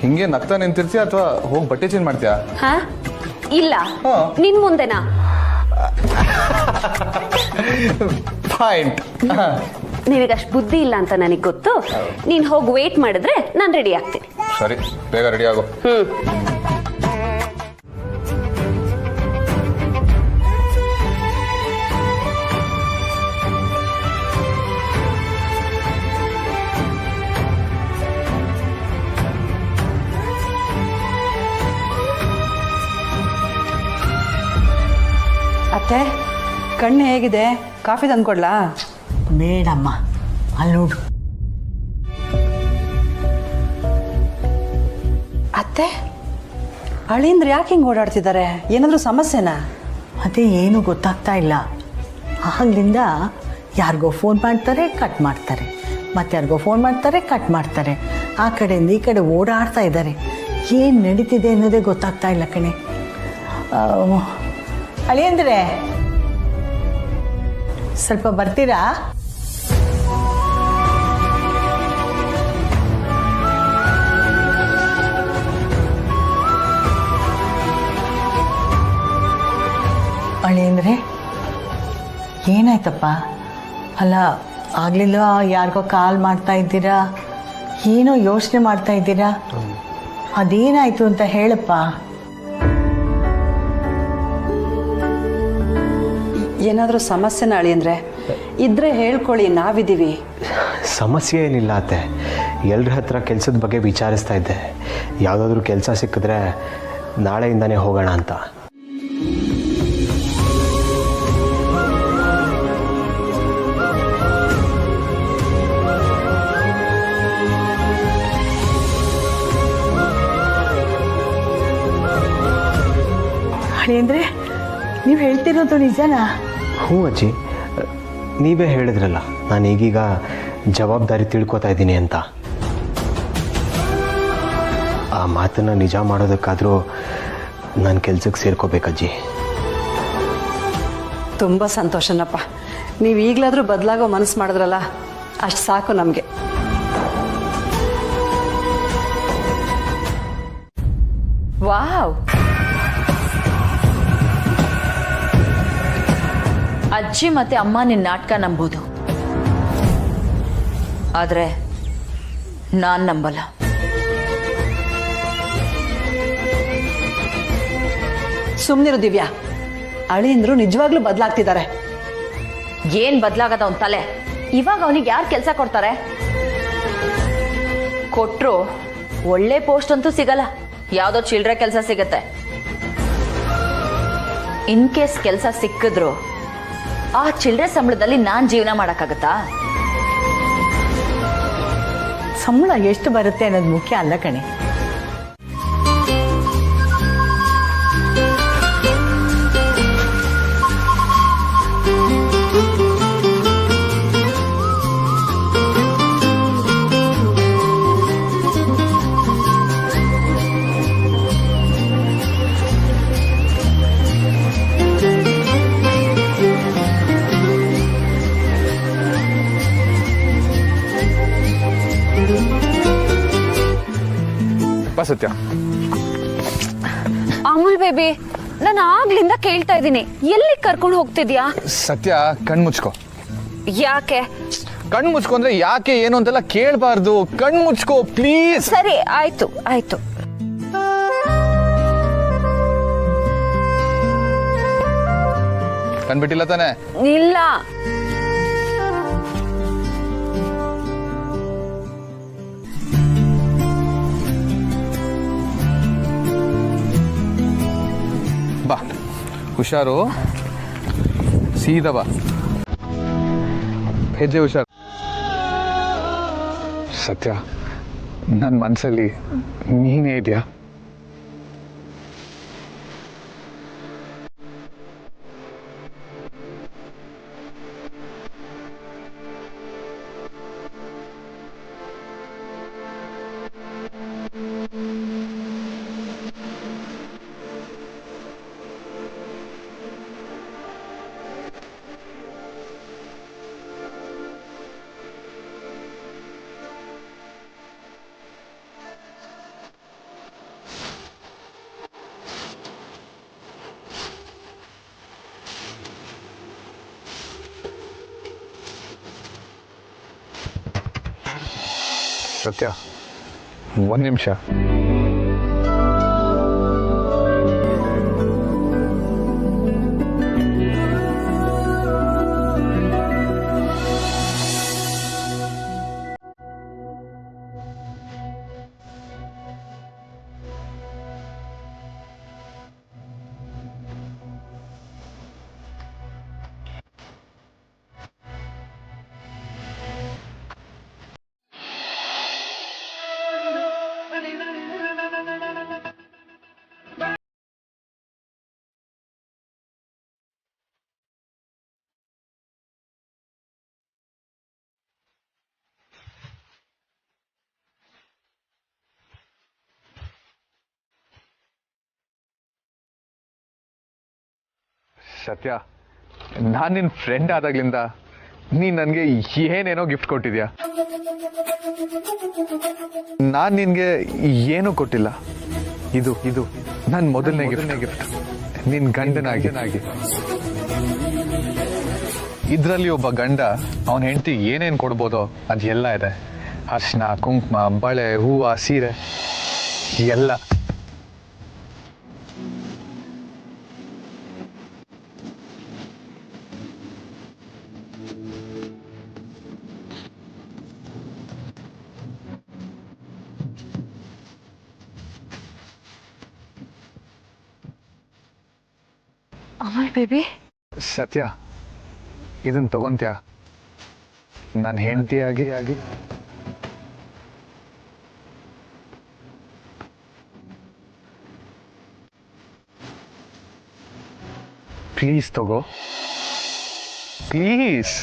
ಹಿಂಗೆ ನಗ್ತಾ ನಿಂತಿರ್ತೀಯ ಅಥವಾ ಹೋಗಿ ಬಟ್ಟೆ ಚೇಂಜ್ ಮಾಡ್ತೀಯಾ? ಇಲ್ಲ, ನಿನ್ ಮುಂದೆನಾ? ಪಾಯಿಂಟ್. ನಿನಗಷ್ಟು ಬುದ್ಧಿ ಇಲ್ಲ ಅಂತ ನನಗೆ ಗೊತ್ತು. ನೀನ್ ಹೋಗಿ ವೇಟ್ ಮಾಡಿದ್ರೆ ನಾನು ರೆಡಿ ಆಗ್ತೀನಿ. ಸರಿ, ಬೇಗ ರೆಡಿ ಆಗೋ. ಅತ್ತೆ ಕಣ್ಣು ಹೇಗಿದೆ? ಕಾಫಿ ತಂದ್ಕೊಡ್ಲಾ? ಬೇಡಮ್ಮ, ಅಲ್ಲಿ ನೋಡು. ಅತ್ತೆ ಅಳಿಂದ್ರೆ ಯಾಕೆ ಹಿಂಗೆ ಓಡಾಡ್ತಿದ್ದಾರೆ? ಏನಾದರೂ ಸಮಸ್ಯೆನಾ? ಅದೇ ಏನು ಗೊತ್ತಾಗ್ತಾ ಇಲ್ಲ. ಆಗ್ಲಿಂದ ಯಾರಿಗೋ ಫೋನ್ ಮಾಡ್ತಾರೆ, ಕಟ್ ಮಾಡ್ತಾರೆ, ಮತ್ತೆ ಯಾರಿಗೋ ಫೋನ್ ಮಾಡ್ತಾರೆ, ಕಟ್ ಮಾಡ್ತಾರೆ. ಆ ಕಡೆಯಿಂದ ಈ ಕಡೆ ಓಡಾಡ್ತಾ ಇದ್ದಾರೆ. ಏನು ನಡೀತಿದೆ ಅನ್ನೋದೇ ಗೊತ್ತಾಗ್ತಾ ಇಲ್ಲ ಕಣೆ. ಅಳಿಯಂದ್ರೆ ಸ್ವಲ್ಪ ಬರ್ತೀರಾ? ಅಳಿಯಂದ್ರೆ ಏನಾಯ್ತಪ್ಪ? ಅಲ್ಲ ಆಗ್ಲಿಲ್ಲ ಯಾರಿಗೋ ಕಾಲ್ ಮಾಡ್ತಾ ಇದ್ದೀರಾ, ಏನೋ ಯೋಚನೆ ಮಾಡ್ತಾ ಇದ್ದೀರಾ, ಅದೇನಾಯ್ತು ಅಂತ ಹೇಳಪ್ಪ. ಏನಾದರೂ ಸಮಸ್ಯೆನ ಅಳಿಯಂದ್ರೆ? ಇದ್ರೆ ಹೇಳ್ಕೊಳ್ಳಿ, ನಾವಿದ್ದೀವಿ. ಸಮಸ್ಯೆ ಏನಿಲ್ಲ ಅತ್ತೆ, ಎಲ್ಲರ ಹತ್ರ ಕೆಲಸದ ಬಗ್ಗೆ ವಿಚಾರಿಸ್ತಾ ಇದ್ದೆ. ಯಾವುದಾದ್ರೂ ಕೆಲಸ ಸಿಕ್ಕಿದ್ರೆ ನಾಳೆಯಿಂದನೇ ಹೋಗೋಣ ಅಂತ. ಅಳಿಯಂದ್ರೆ ನೀವು ಹೇಳ್ತಿರೋದು ನಿಜನಾ? ಹ್ಞೂ ಅಜ್ಜಿ, ನೀವೇ ಹೇಳಿದ್ರಲ್ಲ ನಾನು ಈಗೀಗ ಜವಾಬ್ದಾರಿ ತಿಳ್ಕೊತಾ ಇದ್ದೀನಿ ಅಂತ. ಆ ಮಾತನ್ನು ನಿಜ ಮಾಡೋದಕ್ಕಾದರೂ ನಾನು ಕೆಲ್ಸಕ್ಕೆ ಸೇರ್ಕೋಬೇಕಜ್ಜಿ. ತುಂಬ ಸಂತೋಷನಪ್ಪ. ನೀವು ಈಗಲಾದರೂ ಬದಲಾಗೋ ಮನಸ್ಸು ಮಾಡಿದ್ರಲ್ಲ, ಅಷ್ಟು ಸಾಕು ನಮಗೆ. ವಾವ್, ಅಜ್ಜಿ ಮತ್ತೆ ಅಮ್ಮ ನಿನ್ನ ನಾಟಕ ನಂಬೋದು, ಆದ್ರೆ ನಾನ್ ನಂಬಲ್ಲ. ಸುಮ್ಮನಿರು ದಿವ್ಯಾ, ಅಳಿಯಂದ್ರು ನಿಜವಾಗ್ಲೂ ಬದಲಾಗ್ತಿದ್ದಾರೆ. ಏನ್ ಬದಲಾಗದ ಅವನ ತಲೆ? ಇವಾಗ ಅವನಿಗೆ ಯಾರು ಕೆಲಸ ಕೊಡ್ತಾರೆ? ಕೊಟ್ರು ಒಳ್ಳೆ ಪೋಸ್ಟ್ ಅಂತೂ ಸಿಗಲ್ಲ, ಯಾವ್ದೋ ಚಿಲ್ಡ್ರೆ ಕೆಲಸ ಸಿಗತ್ತೆ. ಇನ್ ಕೇಸ್ ಕೆಲಸ ಸಿಕ್ಕಿದ್ರು ಆ ಚಿಲ್ಡ್ರೆ ಸಂಬಳದಲ್ಲಿ ನಾನ್ ಜೀವನ ಮಾಡಕ್ಕಾಗತ್ತಾ? ಸಂಬಳ ಎಷ್ಟು ಬರುತ್ತೆ ಅನ್ನೋದು ಮುಖ್ಯ ಅಲ್ಲ ಕಣೆ. ಸತ್ಯ, ಅಮೂಲ್ ಬೇಬಿ, ನಾನು ಆಗ್ಲಿಂದ ಕೇಳ್ತಾ ಇದ್ದೀನಿ, ಎಲ್ಲಿ ಕರ್ಕೊಂಡು ಹೋಗ್ತಿದ್ಯಾ? ಸತ್ಯ ಕಣ್ ಮುಚ್ಕೋ. ಯಾಕೆ? ಕಣ್ ಮುಚ್ಕೊಂಡ್ರೆ ಯಾಕೆ ಏನು ಅಂತೆಲ್ಲ ಕೇಳಬಾರ್ದು. ಕಣ್ ಮುಚ್ಕೋ ಪ್ಲೀಸ್. ಸರಿ, ಆಯ್ತು ಆಯ್ತು. ಕಣ್ಬಿಟ್ಟಿಲ್ಲ ತಾನೆ? ಇಲ್ಲ. ಬಾ, ಹುಷಾರು, ಸೀದಾ ಬಾ, ಹೆಜ್ಜೆ ಹುಷಾರು. ಸತ್ಯ, ನನ್ನ ಮನಸ್ಸಲ್ಲಿ ನೀನೇ ಇದೆಯಾ? ಸತ್ಯ, ಒಂದು ನಿಮಿಷ. ಸತ್ಯ, ನಾನು ನಿನ್ನ ಫ್ರೆಂಡ್ ಆದಾಗ್ಲಿಂದ ನೀನು ನನಗೆ ಏನೇನೋ ಗಿಫ್ಟ್ ಕೊಟ್ಟಿದ್ಯಾ. ನಾನು ನಿನಗೆ ಏನೂ ಕೊಟ್ಟಿಲ್ಲ. ಇದು ನನ್ನ ಮೊದಲನೇ ಗಿಫ್ಟ್ ನಿನ್ನ ಗಂಡನಾಗಿ. ಇದರಲ್ಲಿ ಒಬ್ಬ ಗಂಡ ಅವನ ಹೆಂಡತಿ ಏನೇನು ಕೊಡ್ಬೋದೋ ಅದೆಲ್ಲ ಇದೆ. ಅರ್ಶಿನ, ಕುಂಕುಮ, ಬಳೆ, ಹೂವು, ಸೀರೆ ಎಲ್ಲ. ಅಮಲ್ ಬೇಬಿ, ಸತ್ಯ, ಇದನ್ನ ತಗೊಂತ್ಯಾ ನನ್ನ ಹೆಂಡತಿಯಾಗಿ? ಪ್ಲೀಸ್ ತಗೋ, ಪ್ಲೀಸ್.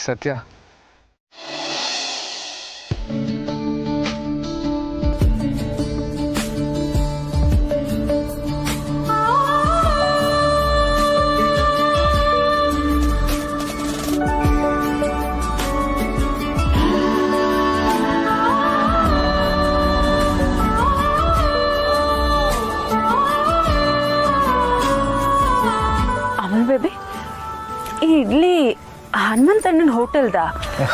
ಸತ್ಯ, ಅಮಲ್ ಬೇಬಿ, ಈ ಇಡ್ಲಿ ಹನುಮಂತಣ್ಣನ ಹೋಟೆಲ್ದಾ?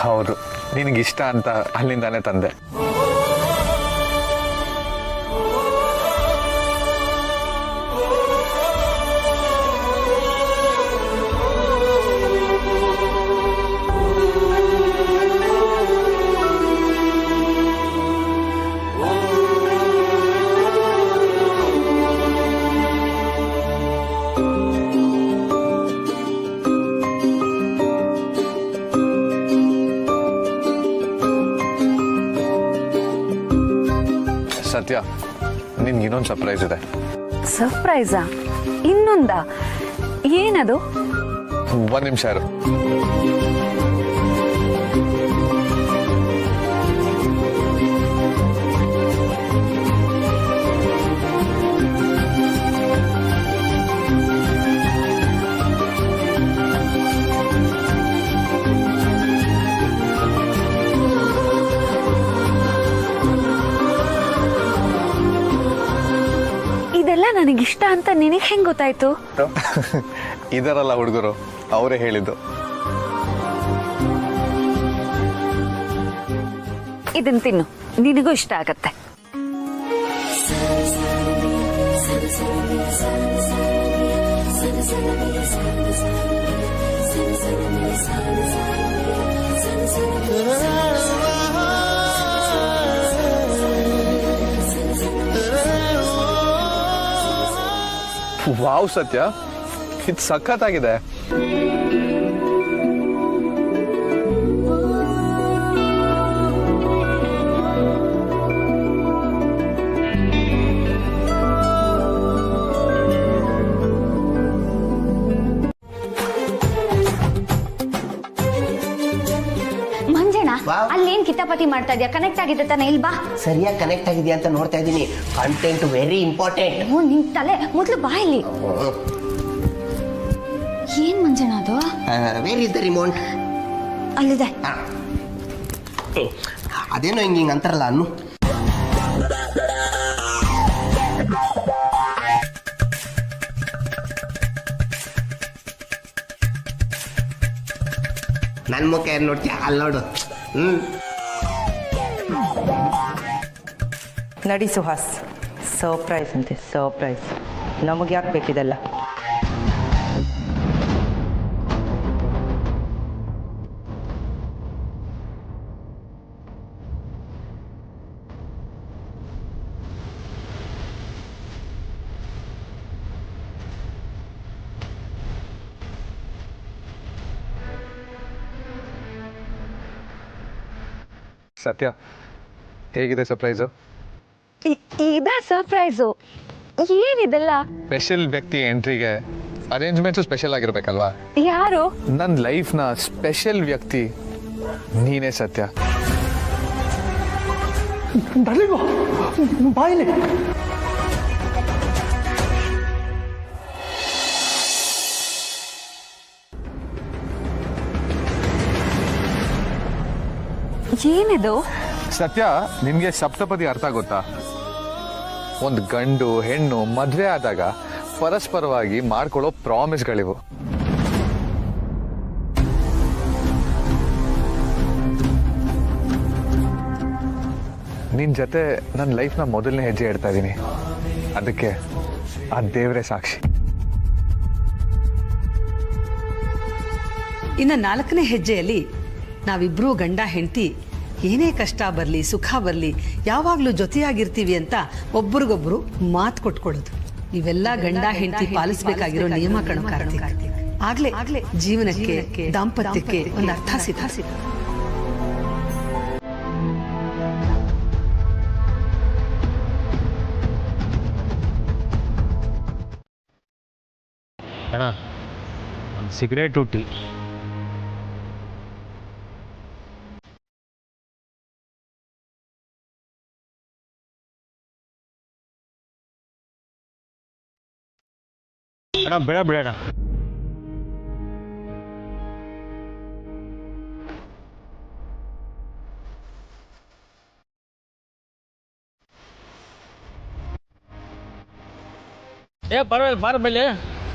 ಹೌದು, ನಿನಗಿಷ್ಟ ಅಂತ ಅಲ್ಲಿಂದಾನೇ ತಂದೆ. ಸತ್ಯ, ನಿನ್ಗೆ ಇನ್ನೊಂದು ಸರ್ಪ್ರೈಸ್ ಇದೆ. ಸರ್ಪ್ರೈಸಾ? ಇನ್ನೊಂದಾ? ಏನದು? ಒಂದು ನಿಮಿಷ ಇರು. ಇದೆಲ್ಲ ನನಗಿಷ್ಟ ಅಂತ ನಿನಗೆ ಹೆಂಗ್ ಗೊತ್ತಾಯ್ತು? ಇದರಲ್ಲ ಹುಡುಗರು, ಅವರೇ ಹೇಳಿದ್ದು. ಇದನ್ನ ತಿನ್ನು, ನಿನಗೂ ಇಷ್ಟ ಆಗತ್ತೆ. ವಾವ್ ಸತ್ಯ, ಇದು ಸಖತ್ತಾಗಿದೆ. ಮಂಜಣ್ಣ, ಅಲ್ಲೇನ್ ಕಿತಾಪತಿ ಮಾಡ್ತಾ ಇದೆಯಾ? ಕನೆಕ್ಟ್ ಆಗಿದೆ ತಾನೆ? ಇಲ್ಲಿ ಬಾ. ಸರಿಯಾಗಿ ಕನೆಕ್ಟ್ ಆಗಿದೆಯಾ ಅಂತ ನೋಡ್ತಾ ಇದ್ದೀನಿ. Content very important. ನಿನ್ ತಲೆ ಮೊದ್ಲು ಬಾ ಇಲ್ಲಿ. ಏನ್ ಮಂಜಣ್ಣ ಅದು? Where is the remote? ಅಲ್ಲಿದೆ. ಅದೇನೋ ಹಿಂಗ ಅಂತಾರಲ್ಲ ಅನ್ನು. ನನ್ನ ಮುಖ ಏನ್ ನೋಡ್ತೀಯ? ಅಲ್ಲಿ ನೋಡು. ನಡಿ ಸುಹಾಸ್, ಸರ್ಪ್ರೈಸ್ ಅಂತೆ, ಸರ್ಪ್ರೈಸ್. ನಮಗೆ ಯಾಕೆ ಬೇಕಿದೆಲ್ಲ? ಸತ್ಯ, ಹೇಗಿದೆ ಸರ್ಪ್ರೈಸು? ಇದ ಸರ್ಪ್ರೈಸು? ಏನಿದೆಲ್ಲ? ಸ್ಪೆಷಲ್ ವ್ಯಕ್ತಿ ಎಂಟ್ರಿಗೆ ಅರೇಂಜ್ಮೆಂಟ್ಸು ಸ್ಪೆಷಲ್ ಆಗಿರ್ಬೇಕಲ್ವಾ? ಯಾರು? ನನ್ನ ಲೈಫ್ನ ಸ್ಪೆಷಲ್ ವ್ಯಕ್ತಿ ನೀನೇ ಸತ್ಯ. ಡಾರ್ಲಿಂಗು, ಬಾಯಿಲಿ. ಏನಿದು? ಸತ್ಯ, ನಿನ್ಗೆ ಸಪ್ತಪದಿ ಅರ್ಥ ಗೊತ್ತಾ? ಒಂದು ಗಂಡು ಹೆಣ್ಣು ಮದ್ವೆ ಆದಾಗ ಪರಸ್ಪರವಾಗಿ ಮಾಡ್ಕೊಳ್ಳೋ ಪ್ರಾಮಿಸ್ಗಳಿವು. ನಿನ್ ಜೊತೆ ನನ್ನ ಲೈಫ್ನ ಮೊದಲನೇ ಹೆಜ್ಜೆ ಇಡ್ತಾ ಇದ್ದೀನಿ. ಅದಕ್ಕೆ ಆ ದೇವರೇ ಸಾಕ್ಷಿ. ಇನ್ನು 4ನೇ ಹೆಜ್ಜೆಯಲ್ಲಿ ನಾವಿಬ್ರೂ ಗಂಡ ಹೆಂಡತಿ ಏನೇ ಕಷ್ಟ ಬರಲಿ ಸುಖ ಬರಲಿ ಯಾವಾಗಲೂ ಜೊತೆಯಾಗಿರ್ತೀವಿ ಅಂತ ಒಬ್ರಿಗೊಬ್ರು ಮಾತು ಕೊಟ್ಕೊಳ್ಳೋದು. ಇವೆಲ್ಲ ಗಂಡ ಹೆಂಡತಿ ಪಾಲಿಸಬೇಕಾಗಿರೋ ನಿಯಮ ಕಣೋ ಕಾರ್ತಿಕ್. ಆಗ್ಲೇ ಜೀವನಕ್ಕೆ ದಾಂಪತ್ಯಕ್ಕೆ ಒಂದು ಅರ್ಥ ಸಿದ್ಧ. ಅಣ್ಣ ಒಂದು ಸಿಗರೇಟ್ ಟೀ. ಅಣ್ಣ ಬೇಡ ಬಿಡೋಣ. ಪರವಾಗಿಲ್ಲ ಬಾರ ಮೇಲೆ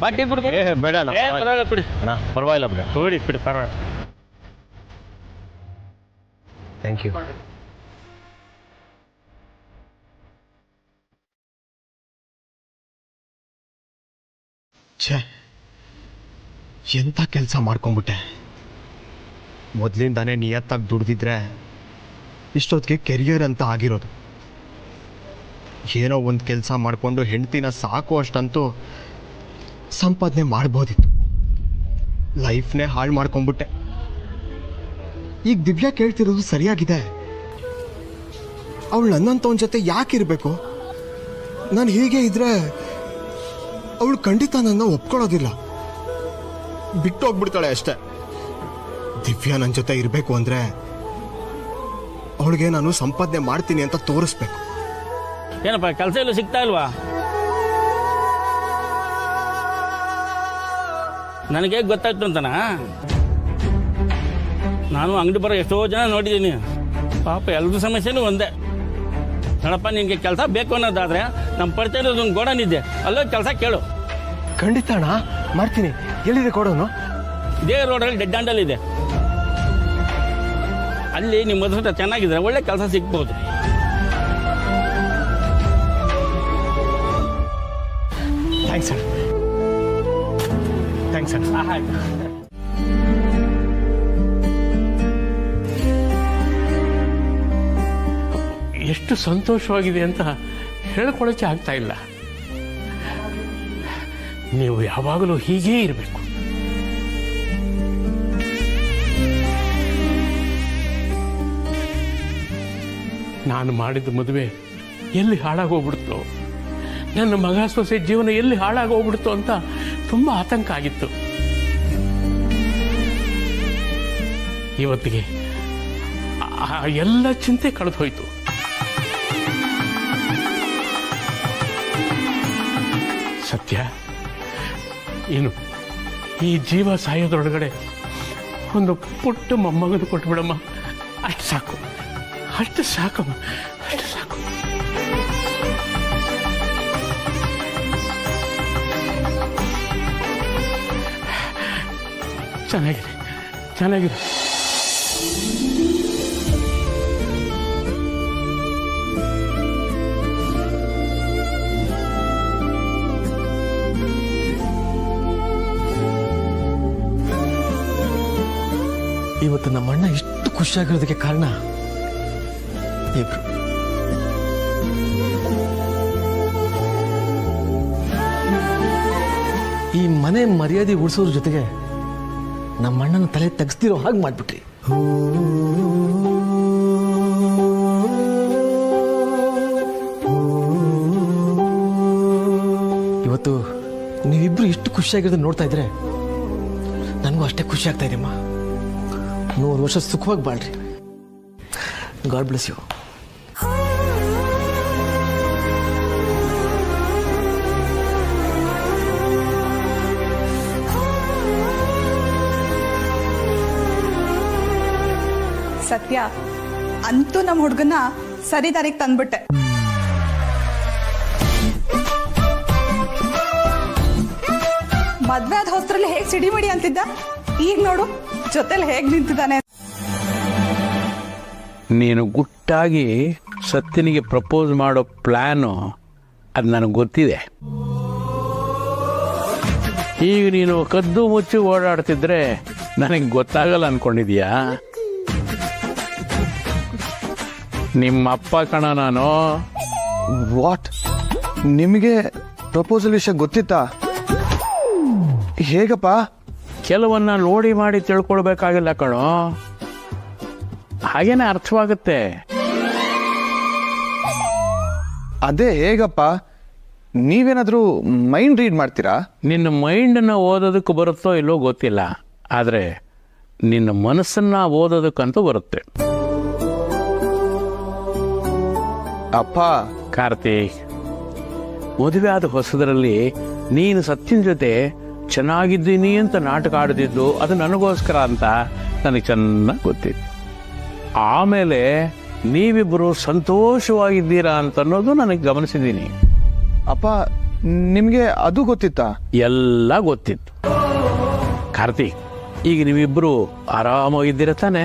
ಬಾಟಿ ಬಿಡು. ಬೇಡ ಪರವಾಗಿಲ್ಲ ಬಿಡಿ ಅಣ್ಣ, ಪರವಾಗಿಲ್ಲ ಬಿಡ ಬಿಡಿ ಬಿಡಿ ಪರವಾಗಿಲ್ಲ. Thank you. ಛೇ, ಎಂಥ ಕೆಲಸ ಮಾಡ್ಕೊಂಬಿಟ್ಟೆ. ಮೊದಲಿಂದಾನೇ ನಿಯತ್ತಾಗಿ ದುಡ್ದಿದ್ರೆ ಇಷ್ಟೊತ್ತಿಗೆ ಕೆರಿಯರ್ ಅಂತ ಆಗಿರೋದು. ಏನೋ ಒಂದು ಕೆಲಸ ಮಾಡಿಕೊಂಡು ಹೆಂಡ್ತಿನ ಸಾಕು ಅಷ್ಟಂತೂ ಸಂಪಾದನೆ ಮಾಡ್ಬೋದಿತ್ತು. ಲೈಫ್ನೇ ಹಾಳು ಮಾಡ್ಕೊಂಬಿಟ್ಟೆ. ಈಗ ದಿವ್ಯಾ ಕೇಳ್ತಿರೋದು ಸರಿಯಾಗಿದೆ. ಅವಳು ನನ್ನಂಥವನ ಜೊತೆ ಯಾಕಿರಬೇಕು? ನಾನು ಹೀಗೆ ಇದ್ರೆ ಅವಳು ಖಂಡಿತ ನನ್ನ ಒಪ್ಕೊಳ್ಳೋದಿಲ್ಲ, ಬಿಟ್ಟು ಹೋಗ್ಬಿಡ್ತಾಳೆ ಅಷ್ಟೆ. ದಿವ್ಯಾ ನನ್ನ ಜೊತೆ ಇರಬೇಕು ಅಂದ್ರೆ ಅವಳಿಗೆ ನಾನು ಸಂಪಾದನೆ ಮಾಡ್ತೀನಿ ಅಂತ ತೋರಿಸ್ಬೇಕು. ಏನಪ್ಪ ಕೆಲಸ ಎಲ್ಲ ಸಿಗ್ತಾ ಇಲ್ವಾ? ನನಗೆ ಗೊತ್ತಾಯ್ತು ಅಂತನಾ? ನಾನು ಅಂಗಡಿ ಬರೋ ಎಷ್ಟೋ ಜನ ನೋಡಿದ್ದೀನಿ. ಪಾಪ ಎಲ್ಲರ ಸಮಸ್ಯೆನೂ ಒಂದೇ. ನೋಡಪ್ಪ, ನಿನಗೆ ಕೆಲಸ ಬೇಕು ಅನ್ನೋದಾದ್ರೆ ನಮ್ಮ ಪರಿಚಯದ ಒಂದು ಗೋಡನ್ ಇದೆ, ಅಲ್ಲೋ ಕೆಲಸ ಕೇಳು. ಖಂಡಿತ ಅಣ್ಣ, ಮಾಡ್ತೀನಿ. ಎಲ್ಲಿದೆ ಗೋಡನು? ಇದೇ ರೋಡಲ್ಲಿ ಡೆಡ್ ಹ್ಯಾಂಡಲ್ಲಿ ಇದೆ. ಅಲ್ಲಿ ನಿಮ್ಮ ಮೊದಲು ಚೆನ್ನಾಗಿದ್ರೆ ಒಳ್ಳೆ ಕೆಲಸ ಸಿಗ್ಬೋದು. ಥ್ಯಾಂಕ್ಸ್ ಅಣ್ಣ. ಥ್ಯಾಂಕ್ಸ್ ಅಣ್ಣ. ಎಷ್ಟು ಸಂತೋಷವಾಗಿದೆ ಅಂತ ಹೇಳ್ಕೊಳ್ಳೋಕೆ ಆಗ್ತಾ ಇಲ್ಲ. ನೀವು ಯಾವಾಗಲೂ ಹೀಗೇ ಇರಬೇಕು. ನಾನು ಮಾಡಿದ ಮದುವೆ ಎಲ್ಲಿ ಹಾಳಾಗೋಗ್ಬಿಡ್ತು, ನನ್ನ ಮಗ ಸೊಸೆ ಜೀವನ ಎಲ್ಲಿ ಹಾಳಾಗೋಗ್ಬಿಡ್ತು ಅಂತ ತುಂಬ ಆತಂಕ ಆಗಿತ್ತು. ಇವತ್ತಿಗೆ ಎಲ್ಲ ಚಿಂತೆ ಕಳೆದು ಹೋಯ್ತು. ಸತ್ಯ, ಏನು ಈ ಜೀವ ಸಾಯೋದ್ರೊಳಗಡೆ ಒಂದು ಪುಟ್ಟ ಮೊಮ್ಮಗನ ಕೊಟ್ಬಿಡಮ್ಮ, ಅಷ್ಟು ಸಾಕು, ಅಷ್ಟು ಸಾಕಮ್ಮ, ಅಷ್ಟು ಸಾಕು. ಚೆನ್ನಾಗಿದೆ, ಚೆನ್ನಾಗಿದೆ. ಇವತ್ತು ನಮ್ಮಣ್ಣ ಇಷ್ಟು ಖುಷಿಯಾಗಿರೋದಕ್ಕೆ ಕಾರಣ ಇಬ್ರು. ಈ ಮನೆ ಮರ್ಯಾದೆ ಉಳಿಸೋದ್ರ ಜೊತೆಗೆ ನಮ್ಮಣ್ಣನ ತಲೆ ತೆಗೆಸ್ತಿರೋ ಹಾಗೆ ಮಾಡ್ಬಿಟ್ರಿ. ಇವತ್ತು ನೀವಿಬ್ರು ನೀವಿಬ್ರು ಎಷ್ಟು ಖುಷಿಯಾಗಿರೋದು ನೋಡ್ತಾ ಇದ್ರೆ ನನಗೂ ಅಷ್ಟೇ ಖುಷಿ ಆಗ್ತಾ ಇದೆಯಮ್ಮ. 100 ವರ್ಷ ಸುಖವಾಗಿ ಬಾಳ್ರಿ. God bless you. ಸತ್ಯ, ಅಂತೂ ನಮ್ಮ ಹುಡುಗನ ಸರಿ ದಾರಿಗೆ ತಂದ್ಬಿಟ್ಟೆ. ಮದ್ವೆ ಆದ ಹೊಸರಲ್ಲಿ ಹೇಗ್ ಸಿಡಿಮಿಡಿ ಅಂತಿದ್ದ, ಈಗ ನೋಡು ಜೊತೆಲಿ ಹೇಗ್ ನಿಂತಿದ್ದಾನೆ. ನೀನು ಗುಟ್ಟಾಗಿ ಸತ್ಯನಿಗೆ ಪ್ರಪೋಸ್ ಮಾಡೋ ಪ್ಲ್ಯಾನು ಅದು ನನಗೆ ಗೊತ್ತಿದೆ. ಈಗ ನೀನು ಕದ್ದು ಮುಚ್ಚಿ ಓಡಾಡ್ತಿದ್ರೆ ನನಗೆ ಗೊತ್ತಾಗಲ್ಲ ಅನ್ಕೊಂಡಿದ್ಯಾ? ನಿಮ್ಮಪ್ಪ ಕಣ ನಾನು. ವಾಟ್? ನಿಮಗೆ ಪ್ರಪೋಸಲ್ ವಿಷಯ ಗೊತ್ತಿತ್ತಾ? ಹೇಗಪ್ಪ? ಕೆಲವನ್ನ ನೋಡಿ ಮಾಡಿ ತಿಳ್ಕೊಳ್ಬೇಕಾಗಿಲ್ಲ ಕಣೋ, ಹಾಗೇನೆ ಅರ್ಥವಾಗುತ್ತೆ. ಅದೇ ಹೇಗಪ್ಪ? ನೀವೇನಾದ್ರೂ ಮೈಂಡ್ ರೀಡ್ ಮಾಡ್ತೀರಾ? ನಿನ್ನ ಮೈಂಡನ್ನು ಓದೋದಕ್ಕೆ ಬರುತ್ತೋ ಇಲ್ಲೋ ಗೊತ್ತಿಲ್ಲ, ಆದರೆ ನಿನ್ನ ಮನಸ್ಸನ್ನ ಓದೋದಕ್ಕಂತೂ ಬರುತ್ತೆ. ಅಪ್ಪ ಕಾರ್ತಿಕ್, ಮದುವೆ ಆದ ಹೊಸದರಲ್ಲಿ ನೀನು ಸತ್ಯನ ಜೊತೆ ಚೆನ್ನಾಗಿದ್ದೀನಿ ಅಂತ ನಾಟಕ ಆಡ್ತಿದ್ದು ಅದು ನನಗೋಸ್ಕರ ಅಂತ ನನಗೆ ಚೆನ್ನಾಗಿ ಗೊತ್ತಿತ್ತು. ಆಮೇಲೆ ನೀವಿಬ್ಬರು ಸಂತೋಷವಾಗಿದ್ದೀರಾ ಅಂತ ಅನ್ನೋದು ನನಗೆ ಗಮನಿಸಿದ್ದೀನಿ. ಅಪ್ಪ, ನಿಮಗೆ ಅದು ಗೊತ್ತಿತ್ತಾ? ಎಲ್ಲ ಗೊತ್ತಿತ್ತು. ಕಾರ್ತಿಕ್, ಈಗ ನೀವಿಬ್ಬರು ಆರಾಮಾಗಿದ್ದೀರ ತಾನೆ?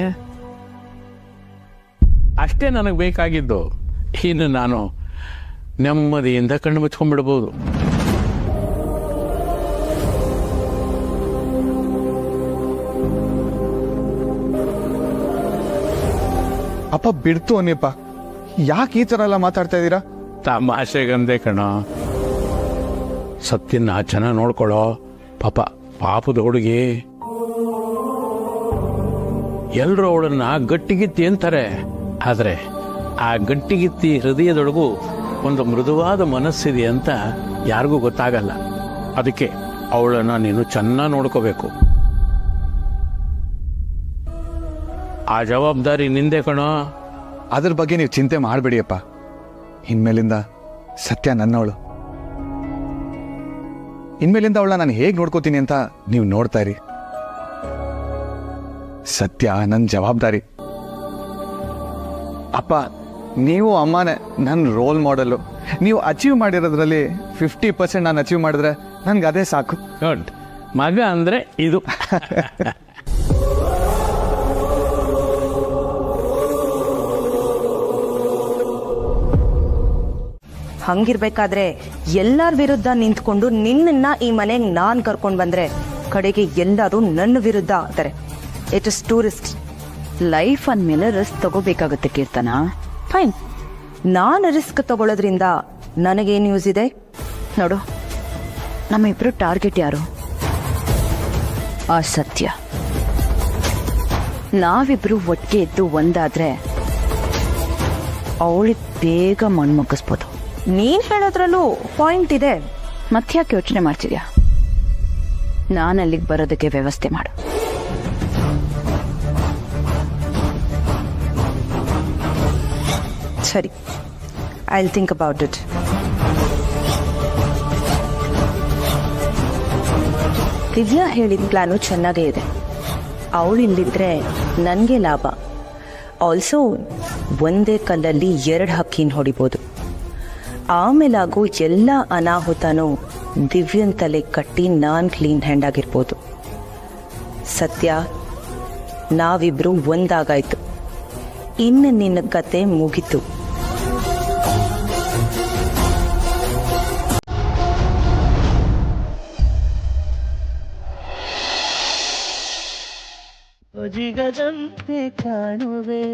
ಅಷ್ಟೇ ನನಗೆ ಬೇಕಾಗಿದ್ದು. ಇನ್ನು ನಾನು ನೆಮ್ಮದಿಯಿಂದ ಕಣ್ಣು ಮುಚ್ಕೊಂಡ್ಬಿಡ್ಬೋದು. ಅಪ್ಪ ಬಿಡ್ತು ಅನ್ನಿಪ್ಪ, ಯಾಕೆ ಈ ಥರ ಎಲ್ಲ ಮಾತಾಡ್ತಾ ಇದ್ದೀರಾ? ತಮಾಷೆಗಂದೆ ಕಣ. ಸತ್ಯನ ಚೆನ್ನಾಗಿ ನೋಡ್ಕೊಳ್ಳೋ. ಪಾಪದ ಹುಡುಗಿ. ಎಲ್ಲರೂ ಅವಳನ್ನ ಗಟ್ಟಿಗಿತ್ತಿ ಅಂತಾರೆ, ಆದರೆ ಆ ಗಟ್ಟಿಗಿತ್ತಿ ಹೃದಯದೊಳಗೂ ಒಂದು ಮೃದುವಾದ ಮನಸ್ಸಿದೆ ಅಂತ ಯಾರಿಗೂ ಗೊತ್ತಾಗಲ್ಲ. ಅದಕ್ಕೆ ಅವಳನ್ನ ನೀನು ಚೆನ್ನಾಗಿ ನೋಡ್ಕೋಬೇಕು. ಆ ಜವಾಬ್ದಾರಿ ನಿಂದೆ ಕಣೋ. ಅದ್ರ ಬಗ್ಗೆ ನೀವು ಚಿಂತೆ ಮಾಡಬೇಡಿಯಪ್ಪ. ಇನ್ಮೇಲಿಂದ ಸತ್ಯ ನನ್ನವಳು. ಇನ್ಮೇಲಿಂದ ಅವಳನ್ನ ನಾನು ಹೇಗೆ ನೋಡ್ಕೋತೀನಿ ಅಂತ ನೀವು ನೋಡ್ತಾ ಇರಿ. ಸತ್ಯ ನನ್ನ ಜವಾಬ್ದಾರಿ. ಅಪ್ಪ, ನೀವು ಅಮ್ಮನೇ ನನ್ನ ರೋಲ್ ಮಾಡೆಲ್ಲು. ನೀವು ಅಚೀವ್ ಮಾಡಿರೋದ್ರಲ್ಲಿ 50% ನಾನು ಅಚೀವ್ ಮಾಡಿದ್ರೆ ನನ್ಗೆ ಅದೇ ಸಾಕು. ಗುಡ್. ಮಗ ಅಂದ್ರೆ ಇದು. ಹಂಗಿರ್ಬೇಕಾದ್ರೆ ಎಲ್ಲರ ವಿರುದ್ಧ ನಿಂತ್ಕೊಂಡು ನಿನ್ನನ್ನ ಈ ಮನೆಗೆ ನಾನು ಕರ್ಕೊಂಡು ಬಂದ್ರೆ ಕಡೆಗೆ ಎಲ್ಲರೂ ನನ್ನ ವಿರುದ್ಧ ಆಗ್ತಾರೆ. It is two risk. Life ಅಂದಮೇಲೆ ರಿಸ್ಕ್ ತಗೋಬೇಕಾಗುತ್ತೆ ಕೀರ್ತನ. ಫೈನ್, ನಾನು ರಿಸ್ಕ್ ತಗೊಳ್ಳೋದ್ರಿಂದ ನನಗೇನು ಯೂಸ್ ಇದೆ? ನೋಡು, ನಮ್ಮಿಬ್ರು ಟಾರ್ಗೆಟ್ ಯಾರು? ಆ ಸತ್ಯ. ನಾವಿಬ್ರು ಒಟ್ಟಿಗೆ ಎದ್ದು ಒಂದಾದ್ರೆ ಅವಳಿಗೆ ಬೇಗ ಮಣ್ಮುಗಿಸ್ಬೋದು. ನೀನ್ ಹೇಳೋದ್ರಲ್ಲೂ ಪಾಯಿಂಟ್ ಇದೆ. ಮತ್ತ್ಯಾಕೆ ಯೋಚನೆ ಮಾಡ್ತಿದ್ಯಾ? ನಾನು ಅಲ್ಲಿಗೆ ಬರೋದಕ್ಕೆ ವ್ಯವಸ್ಥೆ ಮಾಡು. ಸರಿ, I will think about it. Divya ಹೇಳಿದ ಪ್ಲಾನು ಚೆನ್ನಾಗೇ ಇದೆ. ಅವಳು ಇಲ್ಲಿದ್ರೆ ನನಗೆ ಲಾಭ. ಆಲ್ಸೋ ಒಂದೇ ಕಲ್ಲಲ್ಲಿ 2 ಹಕ್ಕಿನ ಹೊಡಿಬೋದು. ಆಮೇಲಾಗೋ ಎಲ್ಲ ಅನಾಹುತನೂ ದಿವ್ಯನ್ ತಲೆ ಕಟ್ಟಿ ನಾನು ಕ್ಲೀನ್ ಹ್ಯಾಂಡ್ ಆಗಿರ್ಬೋದು. ಸತ್ಯ, ನಾವಿಬ್ರು ಒಂದಾಗಾಯ್ತು. ಇನ್ನು ನಿನ್ನ ಕತೆ ಮುಗಿತು. ಜಿಗದಂತೆ ಕಾಣುವೆ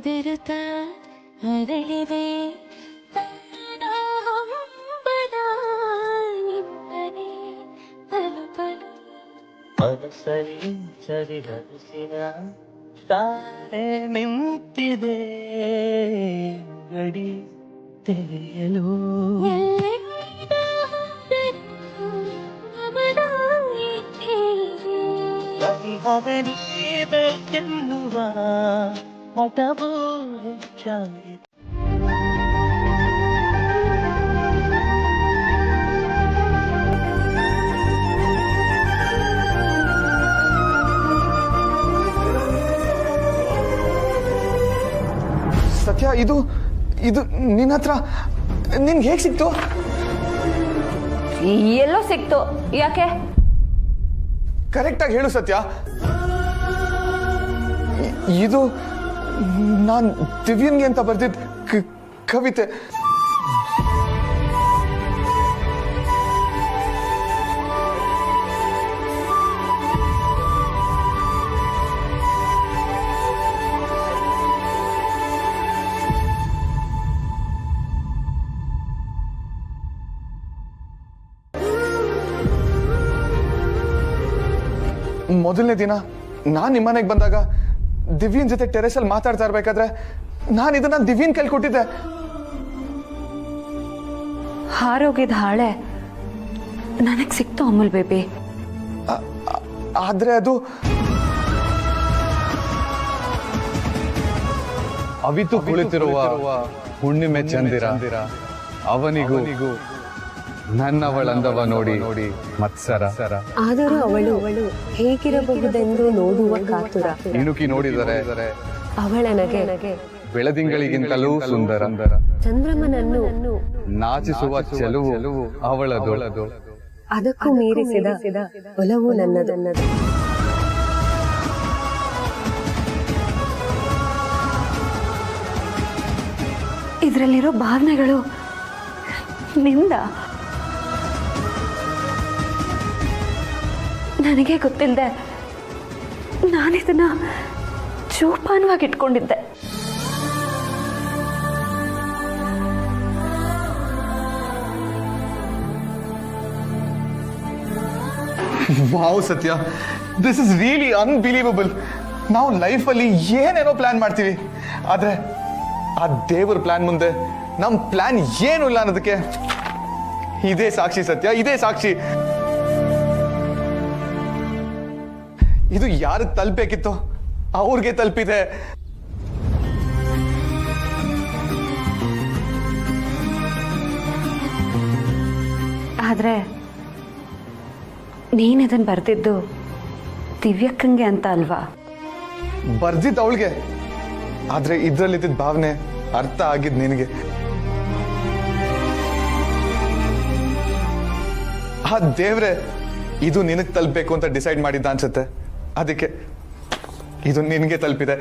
ಉದುರುತ್ತ ಅರಳಿವೆ ಮನಸರಿ ಸರಿ ಮನಸ್ಸಿನ ತಾರೆ ನಿಂತಿದೆ ಗಡಿ ತೆರೆಯಲು ಬೇಕೆನ್ನುವ ಮತವೂ ಹೆಚ್ಚಾಗಿದೆ. ಸತ್ಯ, ಇದು ನಿನ್ನ ಹತ್ರ ನಿನ್ಗೆ ಹೇಗೆ ಸಿಕ್ತು? ಎಲ್ಲೋ ಸಿಕ್ತು. ಯಾಕೆ? ಕರೆಕ್ಟಾಗಿ ಹೇಳು ಸತ್ಯ. ಇದು ನಾನು ದಿವ್ಯನ್ಗೆ ಅಂತ ಬರ್ದಿದ್ದ ಕವಿತೆ. ಮೊದಲನೇ ದಿನ ನಾನು ನಿಮ್ಮನೆಗೆ ಬಂದಾಗ ದಿವ್ಯನ್ ಜೊತೆ ಟೆರೆಸಲ್ಲಿ ಮಾತಾಡ್ತಾ ಇರ್ಬೇಕಾದ್ರೆ ನಾನು ಇದನ್ನ ದಿವ್ಯನ್ ಕೈಲಿ ಕೊಟ್ಟಿದ್ದೆ. ಹಾರೋಗಿದ ಹಾಳೆ ನನಗೆ ಸಿಕ್ತು ಅಮೂಲ್ ಬೇಬಿ. ಆದ್ರೆ ಅದು ಅವಿತು ಕುಳಿತಿರುವ ಹುಣ್ಣಿಮೆ ಚಂದಿರ ಅವನಿಗೂ ನನ್ನವಳಂದವ ನೋಡಿ ಮತ್ಸರ. ಆದರೂ ಅವಳು ಹೇಗಿರಬಹುದೆಂದು ನೋಡುವ ಕಾತುರ. ಇಣುಕಿ ನೋಡಿದರೆ ಅವಳ ನಗೆ ಬೆಳದಿಂಗಳಿಗಿಂತಲೂ ಸುಂದರ. ಚಂದ್ರಮನನ್ನು ನಾಚಿಸುವ ಚೆಲುವು ಅವಳದು. ಅದಕ್ಕೂ ಮೀರಿಸಿದ ಒಲವು ನನ್ನದನ್ನದು. ಇದರಲ್ಲಿರೋ ಭಾವನೆಗಳು ನಿಂದ ನನಗೆ ಗೊತ್ತಿಲ್ಲದೆ ನಾನಿದನ್ನ ಜೋಪಾನವಾಗಿ ಇಟ್ಕೊಂಡಿದ್ದೆ. ವಾವ್ ಸತ್ಯ, ದಿಸ್ ಇಸ್ ರಿಯಲಿ ಅನ್ಬಿಲೀವಬಲ್. ನಾವು ಲೈಫಲ್ಲಿ ಏನೇನೋ ಪ್ಲಾನ್ ಮಾಡ್ತೀವಿ, ಆದ್ರೆ ಆ ದೇವ್ರ ಪ್ಲಾನ್ ಮುಂದೆ ನಮ್ಮ ಪ್ಲಾನ್ ಏನು ಇಲ್ಲ ಅನ್ನೋದಕ್ಕೆ ಇದೇ ಸಾಕ್ಷಿ ಸತ್ಯ, ಇದೇ ಸಾಕ್ಷಿ. ಇದು ಯಾರಿಗೆ ತಲುಪಬೇಕಿತ್ತು ಅವ್ರಿಗೆ ತಲುಪಿದೆ. ಆದ್ರೆ ನೀನಿದನ್ ಬರ್ದಿದ್ದು ದಿವ್ಯಕ್ಕಂಗೆ ಅಂತ ಅಲ್ವಾ? ಬರ್ದಿದ್ದು ಅವಳಿಗೆ, ಆದ್ರೆ ಇದ್ರಲ್ಲಿದ್ದ ಭಾವನೆ ಅರ್ಥ ಆಗಿದ್ ನಿನಗೆ. ಆ ದೇವ್ರೆ ಇದು ನಿನಗೆ ತಲುಪಬೇಕು ಅಂತ ಡಿಸೈಡ್ ಮಾಡಿದ್ದ ಅನ್ಸುತ್ತೆ. ಅದಕ್ಕೆ ಇದು ನಿನಗೆ ತಲುಪಿದೆ.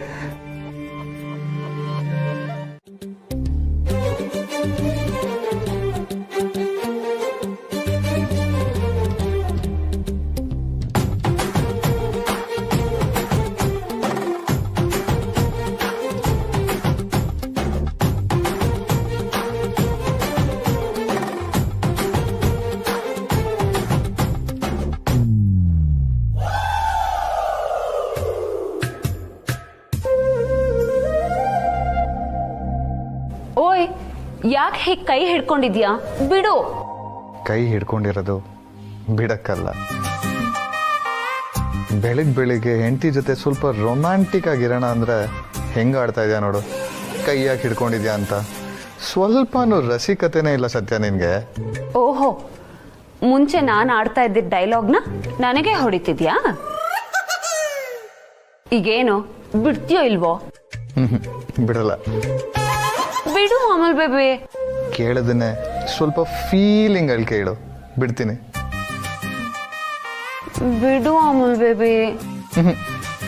ಓಯ್, ಯಾಕೆ ಹೀಗೆ ಕೈ ಹಿಡ್ಕೊಂಡಿದ್ಯಾ? ಬಿಡು. ಕೈ ಹಿಡ್ಕೊಂಡಿರೋದು ಬಿಡಕ್ಕಲ್ಲ. ಬೆಳಿಗ್ಗೆ ಹೆಂಡತಿ ಜೊತೆ ಸ್ವಲ್ಪ ರೊಮ್ಯಾಂಟಿಕ್ ಆಗಿರೋಣ ಅಂದ್ರೆ ಹೆಂಗ ಆಡ್ತಾ ಇದೆಯಾ ನೋಡು. ಕೈ ಯಾಕೆ ಹಿಡ್ಕೊಂಡಿದ್ಯಾ ಅಂತ ಸ್ವಲ್ಪನೂ ರಸಿಕತೆನೇ ಇಲ್ಲ ಸತ್ಯ ನಿನ್ಗೆ. ಓಹೋ, ಮುಂಚೆ ನಾನು ಆಡ್ತಾ ಇದ್ದಿದ್ದ ಡೈಲಾಗ್ನ ನನಗೆ ಹೊಡಿತಿದ್ಯಾ? ಈಗೇನು ಬಿಡ್ತೀಯೋ ಇಲ್ವೋ? ಬಿಡಲ್ಲ. ಬಿಡು ಅಮಲ್ ಬೇಬಿ. ಕೇಳದನ್ನೇ ಸ್ವಲ್ಪ ಫೀಲಿಂಗ್ ಅಲ್ಲಿ ಕೇಳು, ಬಿಡ್ತೀನಿ. ಬಿಡು ಅಮಲ್ ಬೇಬಿ.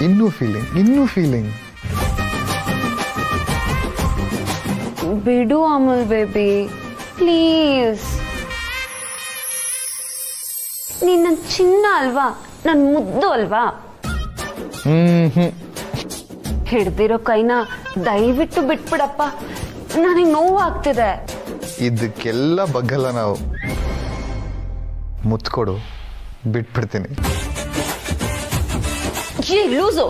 ಇನ್ನೂ ಫೀಲಿಂಗ್. ಬಿಡು ಅಮಲ್ ಬೇಬಿ ಪ್ಲೀಸ್. ನೀನ್ ನನ್ ಚಿನ್ನ ಅಲ್ವಾ, ನನ್ ಮುದ್ದು ಅಲ್ವಾ? ಹಿಡ್ದಿರೋ ಕೈನ ದಯವಿಟ್ಟು ಬಿಟ್ಬಿಡಪ್ಪ, ನನಗೆ ನೋವು ಆಗ್ತಿದೆ. ಇದಕ್ಕೆಲ್ಲ ಬಗ್ಗಲ್ಲ ನಾವು. ಮುತ್ಕೊಡು, ಬಿಟ್ಬಿಡ್ತೀನಿ. ಏ ಲೂಸು,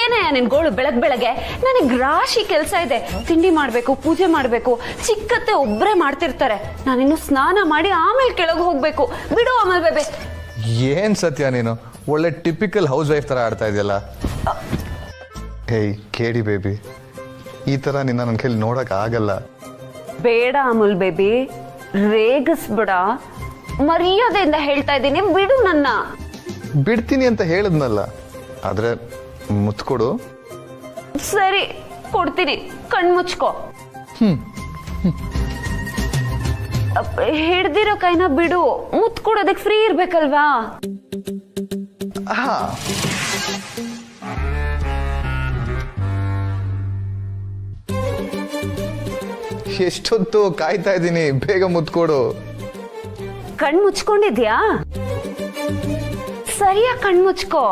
ಏನಯ್ಯ ನಿನ್ ಗೋಳು ಬೆಳಗ್ಗೆ? ನನಗೆ ರಾಶಿ ಕೆಲಸ ಇದೆ. ತಿಂಡಿ ಮಾಡ್ಬೇಕು, ಪೂಜೆ ಮಾಡ್ಬೇಕು, ಚಿಕ್ಕತ್ತೆ ಒಬ್ರೇ ಮಾಡ್ತಿರ್ತಾರೆ. ನಾನಿನ್ನು ಸ್ನಾನ ಮಾಡಿ ಆಮೇಲೆ ಕೆಳಗೆ ಹೋಗ್ಬೇಕು. ಬಿಡು ಆಮೇಲೆ ಬೇಬೆ. ಏನ್ ಸತ್ಯ ನೀನು ಒಳ್ಳೆ ಟಿಪಿಕಲ್ ಹೌಸ್ ವೈಫ್ ತರ ಆಡ್ತಾ ಇದೆಯಲ್ಲ. ಹೇಯ್ ಕೇಳಿ ಬೇಬಿ, ಈ ತರ ನಿನ್ನ ನನ್ನ ಕೈಲಿ ನೋಡಕ್ ಆಗಲ್ಲ. ಬೇಡ ಅಮುಲ್ ಬೇಬಿ, ರೇಗಿಸ್ಬಿಡ. ಮರ್ಯಾದೆಯಿಂದ ಹೇಳ್ತಾ ಇದ್ದೀನಿ, ಬಿಡು ನನ್ನ. ಬಿಡ್ತೀನಿ ಅಂತ ಹೇಳಿದ್ನಲ್ಲ, ಆದ್ರೆ ಮುತ್ಕೊಡು. ಸರಿ ಕೊಡ್ತೀನಿ, ಕಣ್ಮುಚ್ಕೋ. ಹಿಡ್ದಿರೋ ಕೈನ ಬಿಡು, ಮುತ್ ಕೊಡೋದಕ್ಕೆ ಫ್ರೀ ಇರ್ಬೇಕಲ್ವಾ? ಎಷ್ಟೊತ್ತು ಕಾಯ್ತಾ ಇದ್ದೀನಿ, ಬೇಗ ಮುತ್ಕೊಡು. ಕಣ್ ಮುಚ್ಕೊಂಡಿದ್ಯಾ? ಸರಿಯಾಗಿ ಕಣ್ ಮುಚ್ಕೋ.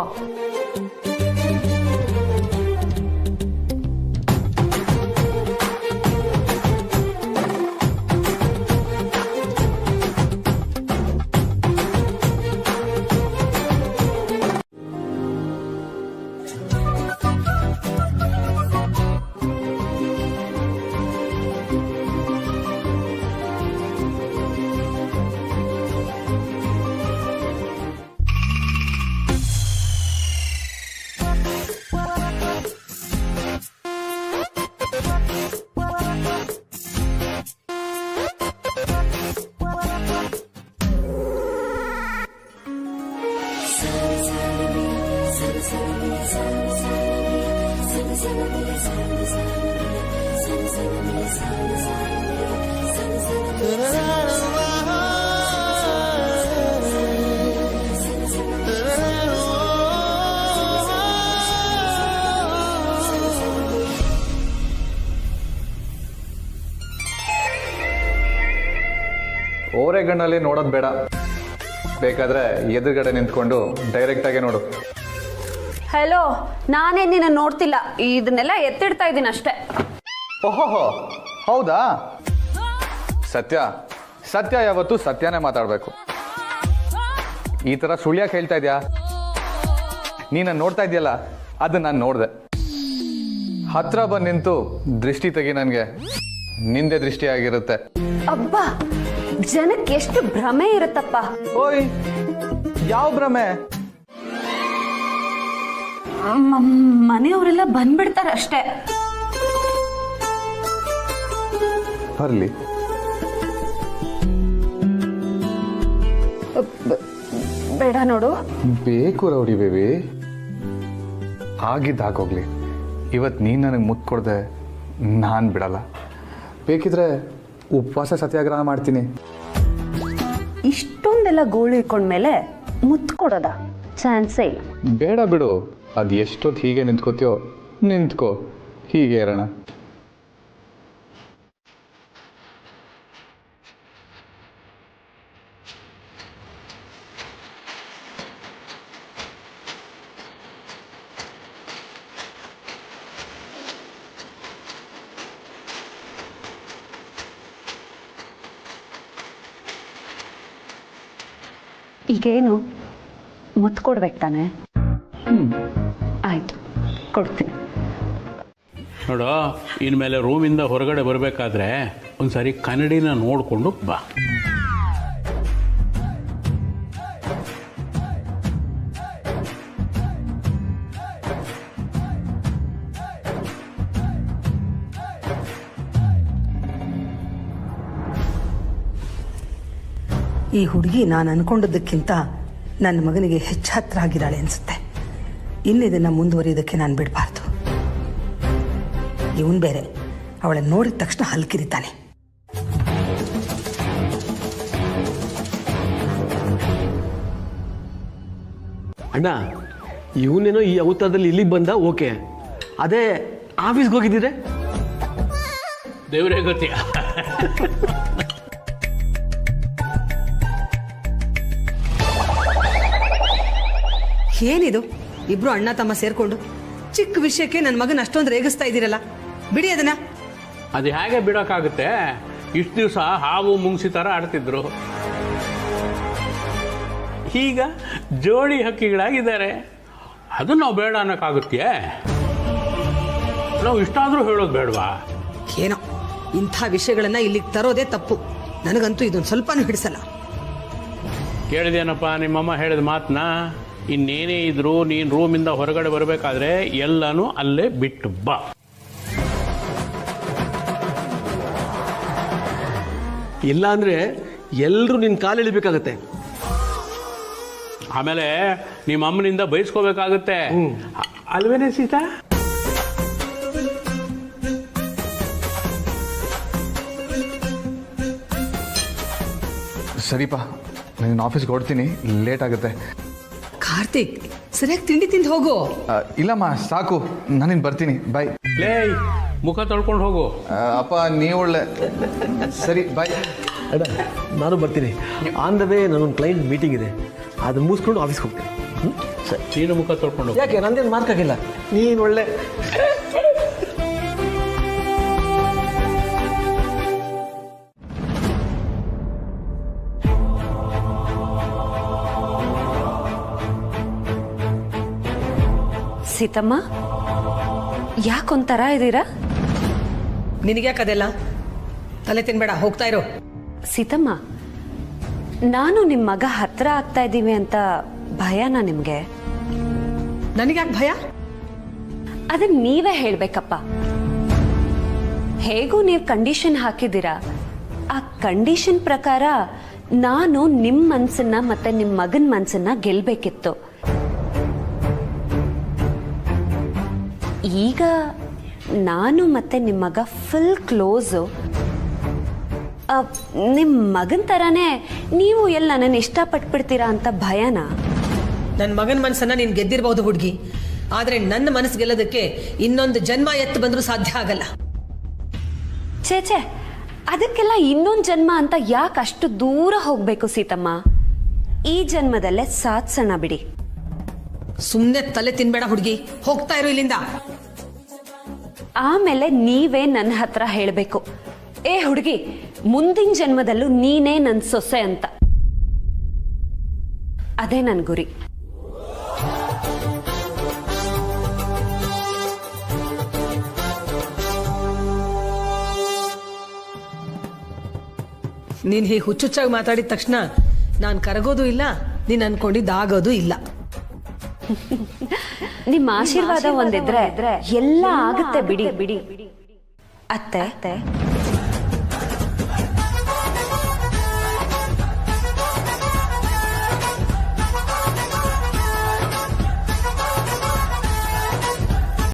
ಓರೆಗಣ್ಣಲ್ಲಿ ನೋಡೋದು ಬೇಡ, ಬೇಕಾದ್ರೆ ಎದುರುಗಡೆ ನಿಂತ್ಕೊಂಡು ಡೈರೆಕ್ಟ್ ಆಗಿ ನೋಡು. ಹಲೋ, ನಾನೇ ನಿನ್ನ ನೋಡ್ತಿಲ್ಲ, ಇದನ್ನೆಲ್ಲ ಎತ್ತಿಡ್ತಾ ಇದ್ದೀನಿ ಅಷ್ಟೇ. ಓಹೋ, ಹೌದಾ? ಸತ್ಯ ಸತ್ಯ ಯಾವತ್ತು ಸತ್ಯನೇ ಮಾತಾಡ್ಬೇಕು. ಈ ತರ ಸುಳ್ಯಾಕೆ ಹೇಳ್ತಾ ಇದ್ಯಾ? ನೀನ ನೋಡ್ತಾ ಇದೆಯಲ್ಲ, ಅದು ನಾನು ನೋಡ್ದೆ. ಹತ್ರ ಬಂದು ನಿಂತು ದೃಷ್ಟಿ ತೆಗಿ, ನನಗೆ ನಿಂದೆ ದೃಷ್ಟಿ ಆಗಿರುತ್ತೆ. ಅಬ್ಬಾ, ಜನಕ್ಕೆ ಎಷ್ಟು ಭ್ರಮೆ ಇರುತ್ತಪ್ಪ. ಓಯ್, ಯಾವ ಭ್ರಮೆ? ಮನೆಯವರೆಲ್ಲ ಬಂದ್ಬಿಡ್ತಾರೆ ಅಷ್ಟೇ. ಬರ್ಲಿ. ಬೇಡ ನೋಡು. ಬೇಕು ರೌಡಿ ಬೇಬಿ, ಆಗಿದ್ದಾಗೋಗ್ಲಿ. ಇವತ್ತು ನೀನು ನನಗೆ ಮುತ್ತು ಕೊಡದೆ ನಾನು ಬಿಡಲ್ಲ. ಬೇಕಿದ್ರೆ ಉಪವಾಸ ಸತ್ಯಾಗ್ರಹ ಮಾಡ್ತೀನಿ. ಇಷ್ಟೊಂದೆಲ್ಲ ಗೋಳು ಇಟ್ಕೊಂಡ್ಮೇಲೆ ಮುತ್ತು ಕೊಡೋದ ಚಾನ್ಸೇ ಇಲ್ಲ. ಬೇಡ ಬಿಡು, ಅದು ಎಷ್ಟೊತ್ತು ಹೀಗೆ ನಿಂತ್ಕೋತೀಯೋ ನಿಂತ್ಕೋ, ಹೀಗೆ ಇರೋಣ. ಈಗೇನು ಮುತ್ತು ಕೊಡ್ಬೇಕು ತಾನೆ? ಆಯ್ತು, ಕೊಡ್ತೀನಿ. ನೋಡು, ಇನ್ಮೇಲೆ ರೂಮಿಂದ ಹೊರಗಡೆ ಬರಬೇಕಾದ್ರೆ ಒಂದ್ಸರಿ ಕನ್ನಡಿನ ನೋಡಿಕೊಂಡು ಬಾ. ಈ ಹುಡುಗಿ ನಾನು ಅನ್ಕೊಂಡದಕ್ಕಿಂತ ನನ್ನ ಮಗನಿಗೆ ಹೆಚ್ಚು ಹತ್ರ ಆಗಿದ್ದಾಳೆ ಅನ್ಸುತ್ತೆ. ಇನ್ನಿದನ್ನು ಮುಂದುವರಿಯೋದಕ್ಕೆ ನಾನು ಬಿಡಬಾರ್ದು. ಇವನು ಬೇರೆ, ಅವಳನ್ನು ನೋಡಿದ ತಕ್ಷಣ ಹಲ್ಕಿರಿತಾನೆ. ಅಣ್ಣ, ಇವನೇನೋ ಈ ಅವತಾರದಲ್ಲಿ ಇಲ್ಲಿಗೆ ಬಂದ, ಓಕೆ. ಅದೇ ಆಫೀಸ್ಗೆ ಹೋಗಿದ್ದಿದ್ರೆ ದೇವರೇ ಗೊತ್ತಿ. ಏನಿದು, ಇಬ್ರು ಅಣ್ಣ ತಮ್ಮ ಸೇರ್ಕೊಂಡು ಚಿಕ್ಕ ವಿಷಯಕ್ಕೆ ನನ್ನ ಮಗನ ಅಷ್ಟೊಂದು ರೇಗಿಸ್ತಾ ಇದ್ದೀರಲ್ಲ, ಬಿಡಿ ಅದನ್ನ. ಅದು ಹೇಗೆ ಬಿಡೋಕ್ಕಾಗುತ್ತೆ? ಇಷ್ಟು ದಿವಸ ಹಾವು ಮುಂಗ್ಸಿ ಥರ ಆಡ್ತಿದ್ರು, ಈಗ ಜೋಡಿ ಹಕ್ಕಿಗಳಾಗಿದ್ದಾರೆ. ಅದು ನಾವು ಬೇಡ ಅನ್ನೋಕ್ಕಾಗುತ್ತೆ? ನಾವು ಇಷ್ಟಾದರೂ ಹೇಳೋದು ಬೇಡವಾ? ಏನೋ ಇಂಥ ವಿಷಯಗಳನ್ನ ಇಲ್ಲಿಗೆ ತರೋದೇ ತಪ್ಪು. ನನಗಂತೂ ಇದೊಂದು ಸ್ವಲ್ಪನೂ ಹಿಡಿಸಲ್ಲ. ಕೇಳಿದೇನಪ್ಪ ನಿಮ್ಮಮ್ಮ ಹೇಳಿದ ಮಾತನ್ನ? ಇನ್ನೇನೇ ಇದ್ರು ನೀನು ರೂಮಿಂದ ಹೊರಗಡೆ ಬರಬೇಕಾದ್ರೆ ಎಲ್ಲನೂ ಅಲ್ಲೇ ಬಿಟ್ಟು ಬಾ. ಇಲ್ಲ ಅಂದರೆ ಎಲ್ಲರೂ ನಿನ್ನ ಕಾಲು ಎಳಿಬೇಕಾಗತ್ತೆ. ಆಮೇಲೆ ನಿಮ್ಮ ಅಮ್ಮನಿಂದ ಬಯಸ್ಕೋಬೇಕಾಗುತ್ತೆ ಅಲ್ವೇನೆ ಸೀತಾ? ಸರಿಪಾ, ನಾನು ಆಫೀಸ್ಗೆ ಹೊಡ್ತೀನಿ, ಲೇಟ್ ಆಗುತ್ತೆ. ಕಾರ್ತಿಕ್, ಸರಿಯಾಗಿ ತಿಂಡಿ ತಿಂದು ಹೋಗು. ಇಲ್ಲಮ್ಮ, ಸಾಕು, ನಾನಿನ್ ಬರ್ತೀನಿ, ಬಾಯ್. ಲೇ, ಮುಖ ತೊಳ್ಕೊಂಡು ಹೋಗು. ಅಪ್ಪ ನೀವು ಒಳ್ಳೆ. ಸರಿ, ಬಾಯ್. ಅಣ್ಣ, ನಾನು ಬರ್ತೀನಿ. ಆನ್ ದ ವೇ ನನ್ನೊಂದು ಕ್ಲೈಂಟ್ ಮೀಟಿಂಗ್ ಇದೆ, ಅದನ್ನ ಮುಗಿಸ್ಕೊಂಡು ಆಫೀಸ್ಗೆ ಹೋಗ್ತೀನಿ. ಸರಿ, ನೀನು ಮುಖ ತೊಳ್ಕೊಂಡು ಹೋಗು. ಯಾಕೆ ನಂದೇನು ಮಾರ್ಕ್ ಆಗಿಲ್ಲ, ನೀನು ಒಳ್ಳೆ. ಸೀತಮ್ಮ, ಯಾಕೊಂಥರ ಇದ್ದೀರಾ? ನಿನಗ್ಯಾಕದೆಲ್ಲ? ತಲೆ ತಿನ್ಬೇಡ, ಹೋಗ್ತಾ ಇರೋ. ಸೀತಮ್ಮ, ನಾನು ನಿಮ್ಮ ಮಗ ಹತ್ರ ಆಗ್ತಾ ಇದ್ದೀವಿ ಅಂತ ಭಯನಾ ನಿಮ್ಗೆ? ನನಗ್ಯಾಕೆ ಭಯ? ಅದನ್ನ ನೀವೇ ಹೇಳ್ಬೇಕಪ್ಪ. ಹೇಗೂ ನೀವು ಕಂಡೀಷನ್ ಹಾಕಿದ್ದೀರಾ, ಆ ಕಂಡೀಷನ್ ಪ್ರಕಾರ ನಾನು ನಿಮ್ಮ ಮನ್ಸನ್ನ ಮತ್ತೆ ನಿಮ್ಮ ಮಗನ ಮನ್ಸನ್ನ ಗೆಲ್ಬೇಕಿತ್ತು. ಈಗ ನಾನು ಮತ್ತೆ ನಿಮ್ಮ ಮಗ ಫುಲ್ ಕ್ಲೋಸು. ನಿಮ್ಮ ಮಗನ ಥರನೇ ನೀವು ಎಲ್ಲ ನನ್ನನ್ನು ಇಷ್ಟಪಟ್ಬಿಡ್ತೀರಾ ಅಂತ ಭಯನಾ? ನನ್ನ ಮಗನ ಮನಸ್ಸನ್ನ ನೀನು ಗೆದ್ದಿರಬಹುದು ಹುಡುಗಿ, ಆದರೆ ನನ್ನ ಮನಸ್ಸು ಗೆಲ್ಲೋದಕ್ಕೆ ಇನ್ನೊಂದು ಜನ್ಮ ಎತ್ತು ಬಂದರೂ ಸಾಧ್ಯ ಆಗಲ್ಲ. ಛೇ, ಅದಕ್ಕೆಲ್ಲ ಇನ್ನೊಂದು ಜನ್ಮ ಅಂತ ಯಾಕೆ ಅಷ್ಟು ದೂರ ಹೋಗ್ಬೇಕು ಸೀತಮ್ಮ? ಈ ಜನ್ಮದಲ್ಲೇ ಸಾಧಿಸೋಣ ಬಿಡಿ. ಸುಮ್ಮನೆ ತಲೆ ತಿನ್ಬೇಡ ಹುಡುಗಿ, ಹೋಗ್ತಾ ಇರೋ ಇಲ್ಲಿಂದ. ಆಮೇಲೆ ನೀವೇ ನನ್ನ ಹತ್ರ ಹೇಳಬೇಕು, ಏ ಹುಡುಗಿ, ಮುಂದಿನ ಜನ್ಮದಲ್ಲೂ ನೀನೇ ನನ್ನ ಸೊಸೆ ಅಂತ. ಅದೇ ನನ್ನ ಗುರಿ. ನೀನು ಹೀಗೆ ಹುಚ್ಚುಚ್ಚಾಗಿ ಮಾತಾಡಿದ ತಕ್ಷಣ ನಾನು ಕರಗೋದು ಇಲ್ಲ, ನೀನು ಅನ್ಕೊಂಡಿದ್ದಾಗೋದು ಇಲ್ಲ. ನಿಮ್ಮ ಆಶೀರ್ವಾದ ಒಂದಿದ್ರೆ ಎಲ್ಲ ಆಗುತ್ತೆ ಬಿಡಿ. ಅತ್ತೆ,